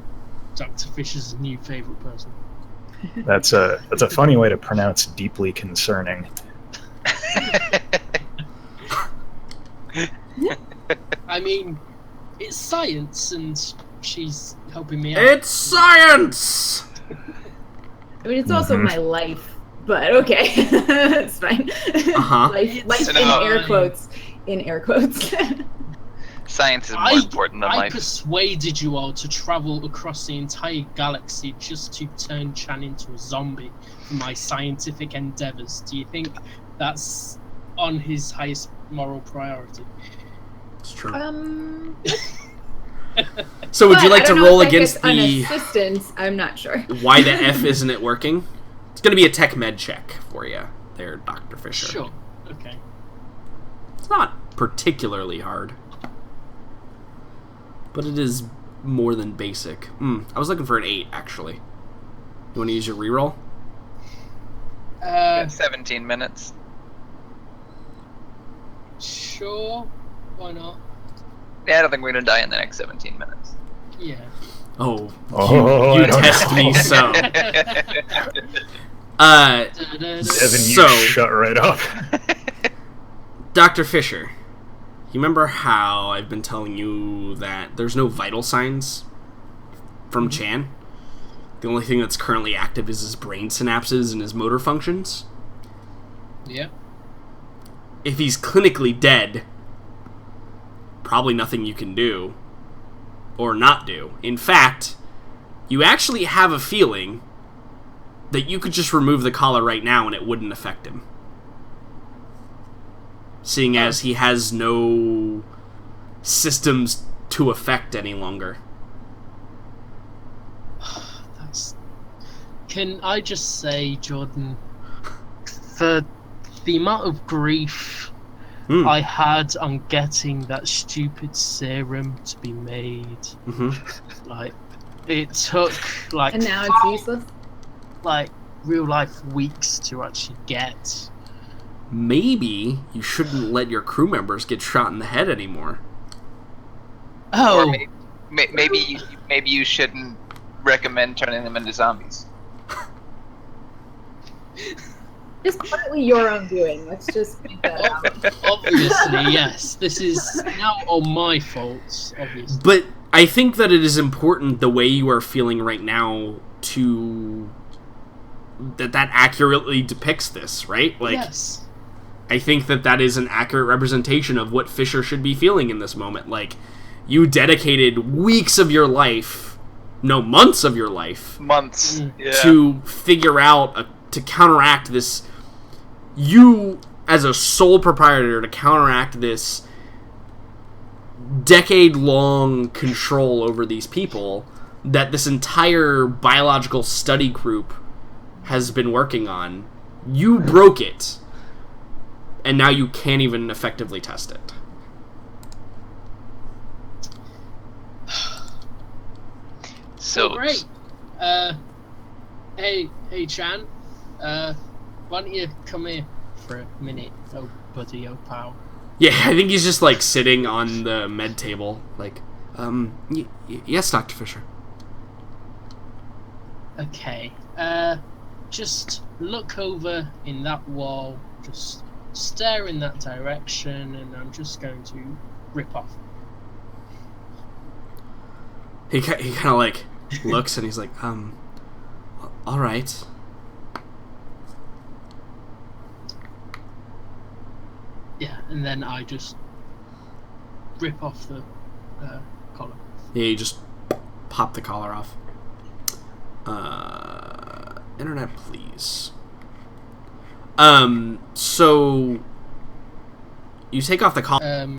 Speaker 5: Dr. Fisher's new favorite person.
Speaker 4: That's a funny way to pronounce deeply concerning.
Speaker 5: I mean, it's science, and she's helping me out.
Speaker 1: It's science!
Speaker 3: I mean, it's also my life, but okay. It's fine.
Speaker 1: Uh-huh.
Speaker 3: Life
Speaker 2: So
Speaker 3: in
Speaker 2: now-
Speaker 3: air quotes. In air quotes.
Speaker 2: Science is more important than
Speaker 5: I
Speaker 2: life.
Speaker 5: persuaded you all to travel across the entire galaxy just to turn Chan into a zombie for my scientific endeavors. Do you think that's on his highest moral priority?
Speaker 1: It's true.
Speaker 3: But
Speaker 1: So would you like
Speaker 3: I
Speaker 1: to
Speaker 3: don't know
Speaker 1: roll
Speaker 3: if that
Speaker 1: against
Speaker 3: gets an
Speaker 1: the
Speaker 3: assistance? I'm not sure.
Speaker 1: why the F isn't it working? It's going to be a tech med check for you there, Dr. Fisher.
Speaker 5: Sure. Okay.
Speaker 1: It's not particularly hard. But it is more than basic. I was looking for an 8, actually. You want to use your reroll?
Speaker 2: 17 minutes.
Speaker 5: Sure. Why not?
Speaker 2: Yeah, I don't think we're gonna die in the next 17 minutes.
Speaker 5: Yeah.
Speaker 1: Oh,
Speaker 4: Oh,
Speaker 1: you
Speaker 4: I don't
Speaker 1: test
Speaker 4: know.
Speaker 1: me so.
Speaker 4: Devin,
Speaker 1: So-
Speaker 4: you shut right up.
Speaker 1: Dr. Fisher, you remember how I've been telling you that there's no vital signs from Chan? The only thing that's currently active is his brain synapses and his motor functions?
Speaker 5: Yeah.
Speaker 1: If he's clinically dead, probably nothing you can do. Or not do. In fact, you actually have a feeling that you could just remove the collar right now and it wouldn't affect him. Seeing as he has no systems to affect any longer.
Speaker 5: Can I just say, Jordan, for the amount of grief I had on getting that stupid serum to be made, like, it took, like,
Speaker 3: And now it's useless?
Speaker 5: like, real life weeks to actually get.
Speaker 1: Maybe you shouldn't let your crew members get shot in the head anymore.
Speaker 5: Oh,
Speaker 2: Or maybe you shouldn't recommend turning them into zombies.
Speaker 3: It's partly your own doing. Let's just point that out.
Speaker 5: obviously, yes. This is now all my fault, obviously.
Speaker 1: But I think that it is important the way you are feeling right now to... that accurately depicts this, right? Like,
Speaker 5: Yes.
Speaker 1: I think that is an accurate representation of what Fisher should be feeling in this moment. Like, you dedicated weeks of your life, no, months of your life,
Speaker 2: Months. Yeah.
Speaker 1: to figure out, to counteract this, you, as a sole proprietor, to counteract this decade-long control over these people that this entire biological study group has been working on. You broke it, and now you can't even effectively test it.
Speaker 2: So
Speaker 5: Great. Hey, Chan. Why don't you come here for a minute, oh buddy, oh pal?
Speaker 1: Yeah, I think he's just, like, sitting on the med table, like, yes, Dr. Fisher.
Speaker 5: Okay. Just look over in that wall. Just stare in that direction, and I'm just going to rip off.
Speaker 1: He kind of, like, looks and he's like, all right.
Speaker 5: Yeah, and then I just rip off the collar.
Speaker 1: Yeah, you just pop the collar off. Internet, please. So you take off the collar.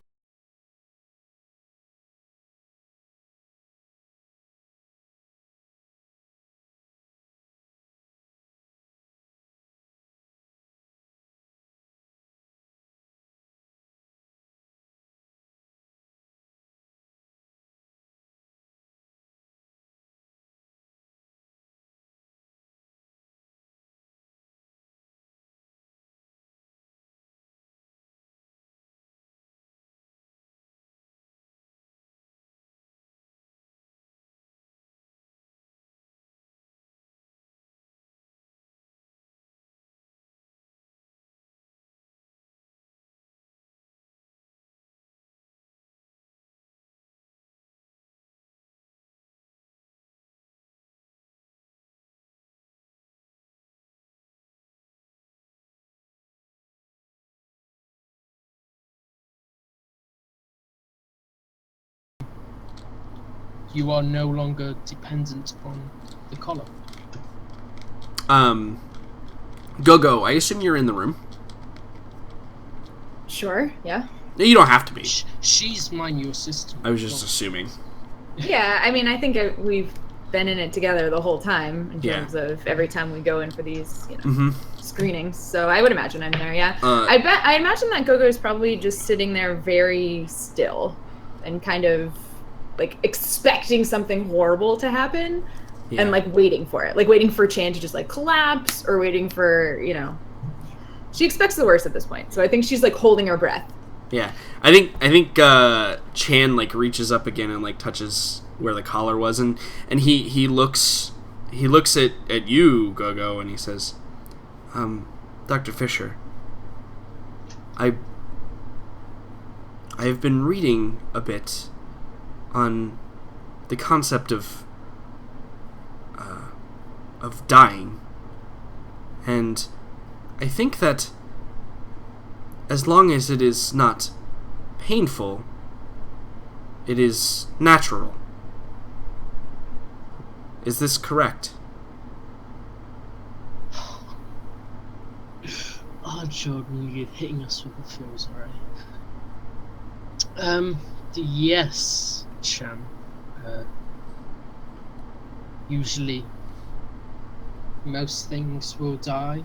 Speaker 5: you are no longer dependent on the collar.
Speaker 1: Go. I assume you're in the room.
Speaker 3: Sure, yeah.
Speaker 1: You don't have to be.
Speaker 5: She's my new assistant.
Speaker 1: I was just assuming.
Speaker 3: Yeah, I mean, I think we've been in it together the whole time in terms of every time we go in for these, screenings. So I would imagine I'm there, yeah. I imagine that Gogo is probably just sitting there very still and kind of like expecting something horrible to happen and like waiting for it. Like waiting for Chan to just like collapse or waiting for, she expects the worst at this point. So I think she's like holding her breath.
Speaker 1: Yeah. I think Chan like reaches up again and like touches where the collar was and he looks at you, Gogo, and he says, Dr. Fisher, I've been reading a bit on the concept of dying, and I think that as long as it is not painful, it is natural. Is this correct?
Speaker 5: Oh, Jordan, you're hitting us with the feels already. Yes, Chan. Usually, most things will die.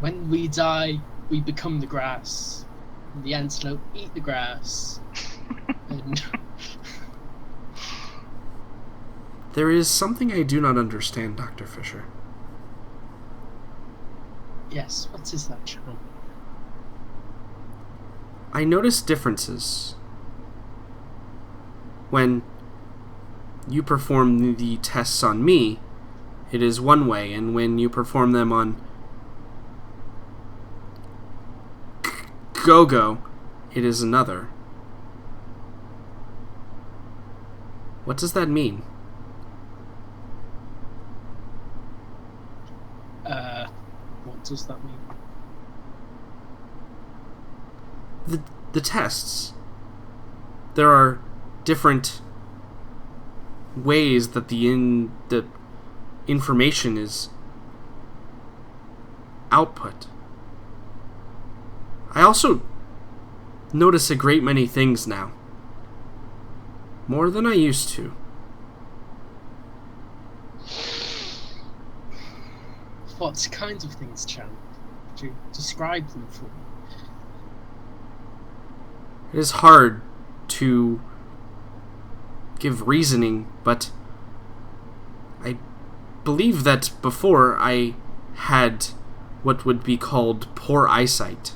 Speaker 5: When we die, we become the grass. And the antelope eat the grass. And
Speaker 1: there is something I do not understand, Dr. Fisher.
Speaker 5: yes, what is that, Chan?
Speaker 1: I notice differences when you perform the tests on me. It is one way, and when you perform them on Gogo, it is another. What does that mean?
Speaker 5: What does that mean?
Speaker 1: The tests. There are different ways that the information is output. I also notice a great many things now. More than I used to.
Speaker 5: What kinds of things, Chan? Could you describe them for me?
Speaker 1: It is hard to give reasoning, but I believe that before I had what would be called poor eyesight.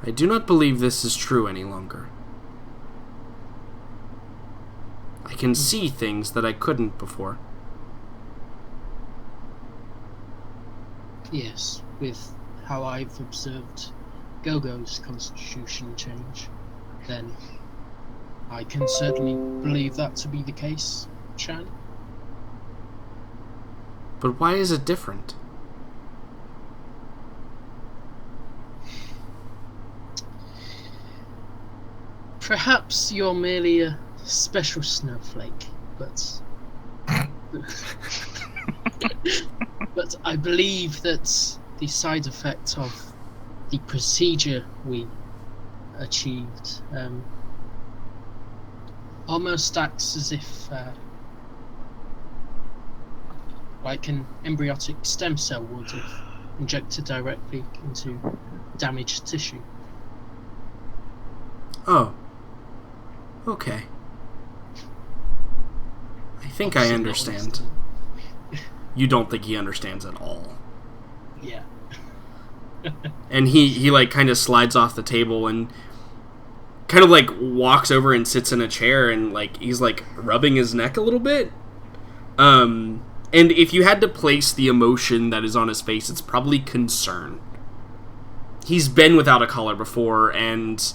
Speaker 1: I do not believe this is true any longer. I can see things that I couldn't before.
Speaker 5: Yes, with how I've observed Gogo's constitution change, then I can certainly believe that to be the case, Chan.
Speaker 1: But why is it different?
Speaker 5: Perhaps you're merely a special snowflake, but but I believe that the side effect of the procedure we achieved almost acts as if like an embryonic stem cell would if injected directly into damaged tissue.
Speaker 1: Oh. Okay. I think I understand. You don't think he understands at all.
Speaker 5: Yeah.
Speaker 1: And he like kind of slides off the table and kind of like walks over and sits in a chair and like he's like rubbing his neck a little bit. And if you had to place the emotion that is on his face, it's probably concern. He's been without a collar before, and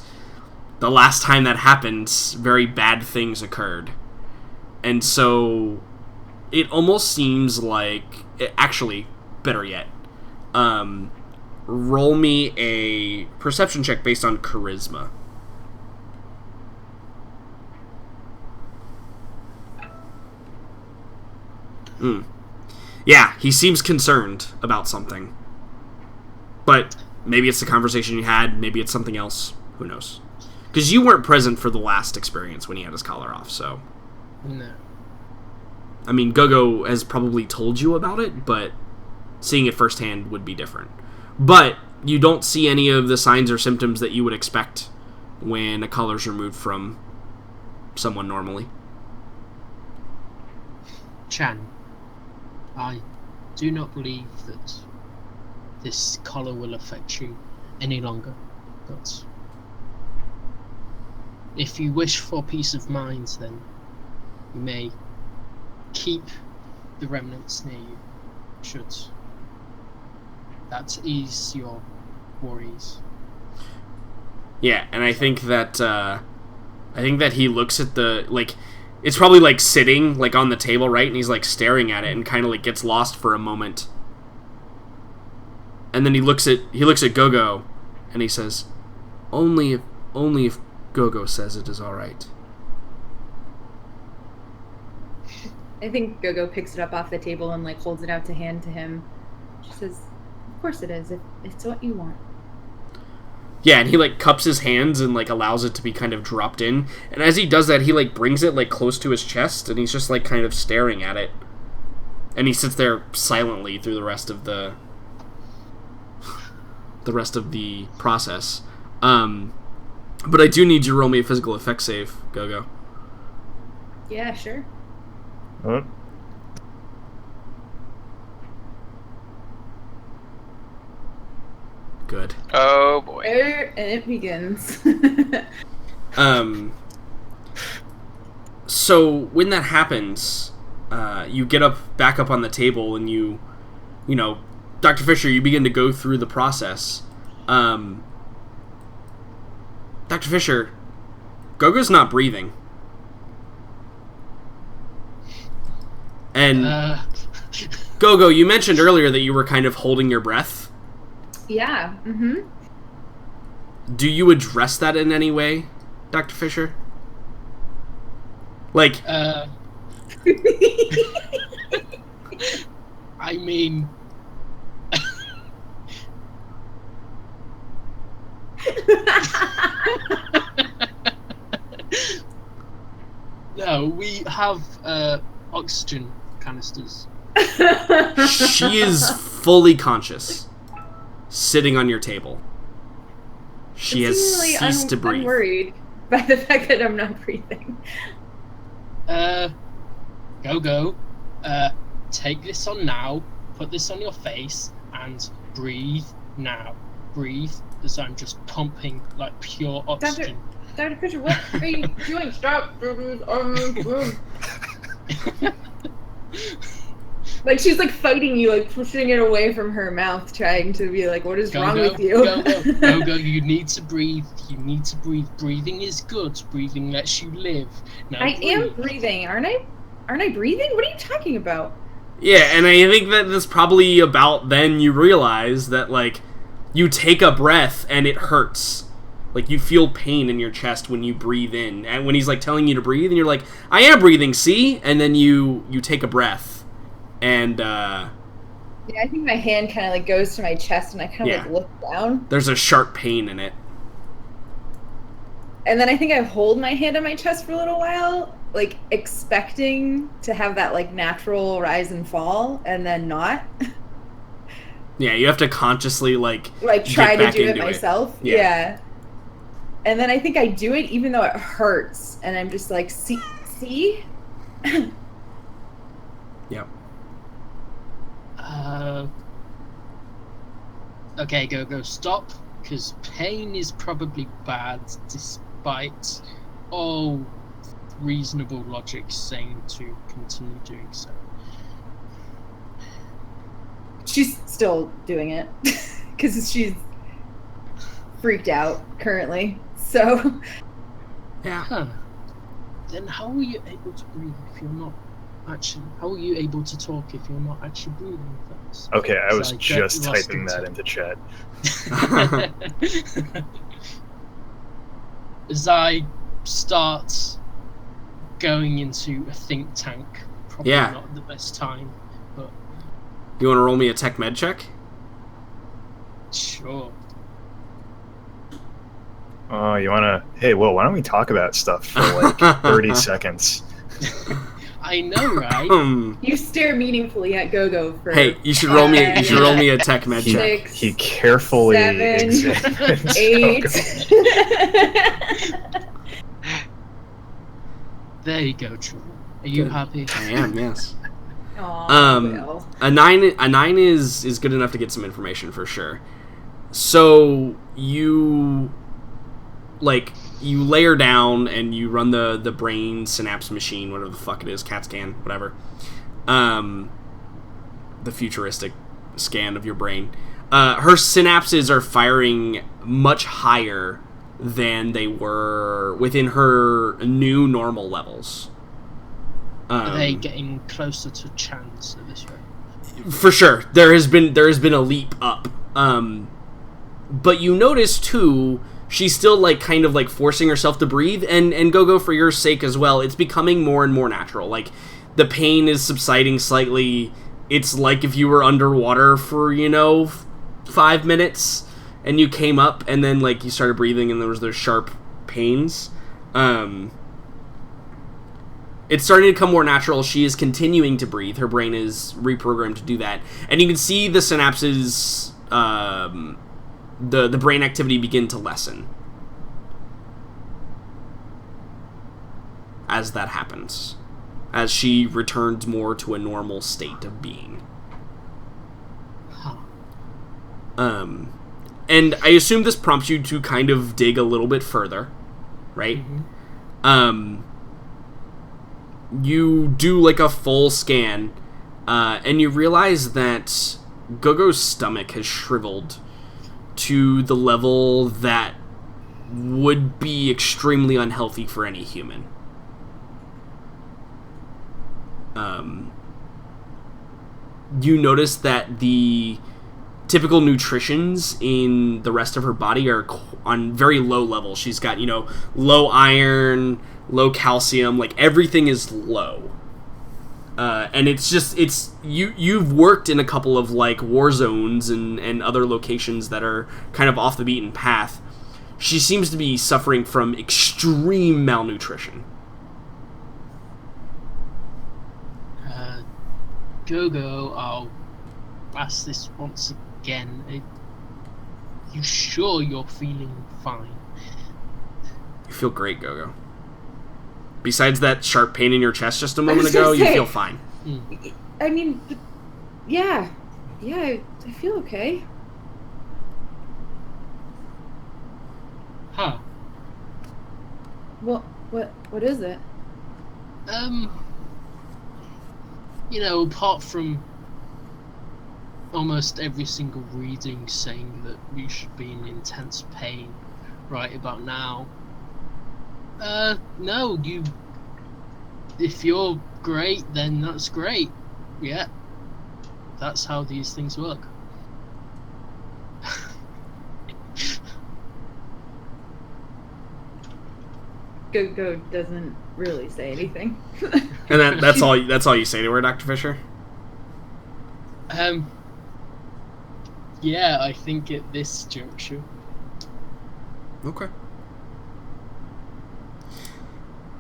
Speaker 1: the last time that happened, very bad things occurred. And so it almost seems like, actually, better yet, roll me a perception check based on charisma. Yeah, he seems concerned about something. But maybe it's the conversation you had, maybe it's something else. Who knows? Because you weren't present for the last experience when he had his collar off, so...
Speaker 5: No.
Speaker 1: I mean, Gogo has probably told you about it, but seeing it firsthand would be different. But you don't see any of the signs or symptoms that you would expect when a collar's removed from someone normally.
Speaker 5: Chan, I do not believe that this collar will affect you any longer, but if you wish for peace of mind, then you may keep the remnants near you, should that ease your worries.
Speaker 1: Yeah, and I think that he looks at the, like, it's probably like sitting like on the table, right? And he's like staring at it and kind of like gets lost for a moment. And then he looks at Gogo and he says, only if Gogo says it is all right.
Speaker 3: I think Gogo picks it up off the table and like holds it out to hand to him. She says, "Of course it is. If it's what you want."
Speaker 1: Yeah, and he like cups his hands and like allows it to be kind of dropped in. And as he does that, he like brings it like close to his chest, and he's just like kind of staring at it. And he sits there silently through the rest of the process. But I do need you to roll me a physical effect save, Gogo.
Speaker 3: Yeah, sure.
Speaker 4: What?
Speaker 1: Good.
Speaker 2: Oh boy.
Speaker 3: And it begins.
Speaker 1: So when that happens, you get back up on the table, and you know, Dr. Fisher, you begin to go through the process. Dr. Fisher, Gogo's not breathing. And Gogo, you mentioned earlier that you were kind of holding your breath.
Speaker 3: Yeah. Mm-hmm.
Speaker 1: Do you address that in any way, Dr. Fisher? Like,
Speaker 5: I mean, no, we have oxygen canisters.
Speaker 1: she is fully conscious, sitting on your table. She has
Speaker 3: really
Speaker 1: ceased to breathe.
Speaker 3: I'm worried by the fact that I'm not breathing.
Speaker 5: Gogo, take this on now, put this on your face, and breathe now. Breathe, as I'm just pumping, like, pure oxygen.
Speaker 3: Dr. Fisher, what are you doing? Stop! Like, she's, like, fighting you, like, pushing it away from her mouth, trying to be like, what is wrong with you?
Speaker 5: Gogo, you need to breathe. You need to breathe. Breathing is good. Breathing lets you live. Now
Speaker 3: I am breathing, aren't I? Aren't I breathing? What are you talking about?
Speaker 1: Yeah, and I think that that's probably about then you realize that, like, you take a breath and it hurts. Like, you feel pain in your chest when you breathe in. And when he's, like, telling you to breathe, and you're like, I am breathing, see? And then you take a breath. And,
Speaker 3: yeah, I think my hand kind of, like, goes to my chest, and I kind of, like, look down.
Speaker 1: There's a sharp pain in it.
Speaker 3: And then I think I hold my hand on my chest for a little while, like, expecting to have that, like, natural rise and fall, and then not.
Speaker 1: Yeah, you have to consciously, like
Speaker 3: try to do it
Speaker 1: into
Speaker 3: myself. Yeah. And then I think I do it even though it hurts, and I'm just like, see?
Speaker 1: Yep.
Speaker 5: Okay, Gogo, stop, because pain is probably bad, despite all reasonable logic saying to continue doing so.
Speaker 3: She's still doing it, because she's freaked out currently, so...
Speaker 1: Yeah.
Speaker 5: Huh. Then how are you able to breathe if you're not actually... How are you able to talk if you're not actually breathing first?
Speaker 4: Okay, I was
Speaker 5: So
Speaker 4: just
Speaker 5: get lost
Speaker 4: typing that into chat.
Speaker 5: As I start going into a think tank probably
Speaker 1: Yeah.
Speaker 5: not the best time, but
Speaker 1: You want to roll me a tech med check?
Speaker 5: sure.
Speaker 4: Oh, you wanna? Hey, Will, why don't we talk about stuff for like 30 seconds?
Speaker 5: I know, right?
Speaker 3: You stare meaningfully at Gogo for.
Speaker 1: Hey, you should roll me. You should roll me a tech med
Speaker 4: He,
Speaker 1: check.
Speaker 4: he carefully
Speaker 3: 7,
Speaker 4: examines
Speaker 3: 8.
Speaker 4: Gogo.
Speaker 5: There you go, Troy. Are you
Speaker 1: Good.
Speaker 5: happy?
Speaker 1: I am, yes.
Speaker 3: Aw, Will.
Speaker 1: A nine is good enough to get some information for sure. So you layer down and you run the brain synapse machine, whatever the fuck it is, CAT scan, whatever. The futuristic scan of your brain. Her synapses are firing much higher than they were within her new normal levels.
Speaker 5: Are they getting closer to chance at this rate?
Speaker 1: For sure, there has been a leap up. But you notice too, she's still like kind of like forcing herself to breathe, and Go for your sake as well. It's becoming more and more natural. Like the pain is subsiding slightly. It's like if you were underwater for 5 minutes, and you came up, and then like you started breathing, and there was those sharp pains. It's starting to become more natural. She is continuing to breathe. Her brain is reprogrammed to do that. And you can see the synapses, the brain activity begin to lessen as that happens. As she returns more to a normal state of being.
Speaker 5: Huh.
Speaker 1: And I assume this prompts you to kind of dig a little bit further, right?
Speaker 5: Mm-hmm.
Speaker 1: You do like a full scan, and you realize that Gogo's stomach has shriveled to the level that would be extremely unhealthy for any human. You notice that the typical nutritions in the rest of her body are on very low levels. She's got, low iron, low calcium, like everything is low. And you've worked in a couple of like war zones and other locations that are kind of off the beaten path. She seems to be suffering from extreme malnutrition.
Speaker 5: Gogo, I'll ask this once again. You sure you're feeling fine?
Speaker 1: You feel great, Gogo. Besides that sharp pain in your chest just a moment
Speaker 3: was gonna
Speaker 1: ago, you
Speaker 3: say-
Speaker 1: feel fine.
Speaker 3: I mean, yeah, I feel okay.
Speaker 5: Huh.
Speaker 3: Well, what is it?
Speaker 5: Apart from almost every single reading saying that you should be in intense pain right about now, no, if you're great, then that's great. Yeah. That's how these things work.
Speaker 3: Go doesn't really say anything.
Speaker 1: And that's all you say to her, Dr. Fisher?
Speaker 5: Yeah, I think at this juncture.
Speaker 1: Okay.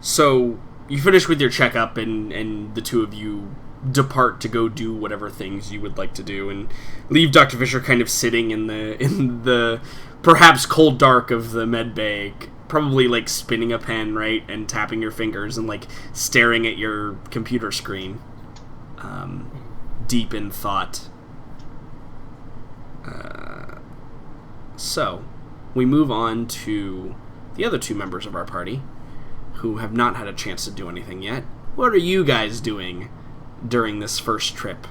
Speaker 1: So, you finish with your checkup, and the two of you depart to go do whatever things you would like to do, and leave Dr. Fisher kind of sitting in the perhaps cold dark of the med bay, probably like spinning a pen, right, and tapping your fingers and like staring at your computer screen, deep in thought. So, we move on to the other two members of our party who have not had a chance to do anything yet. What are you guys doing during this first trip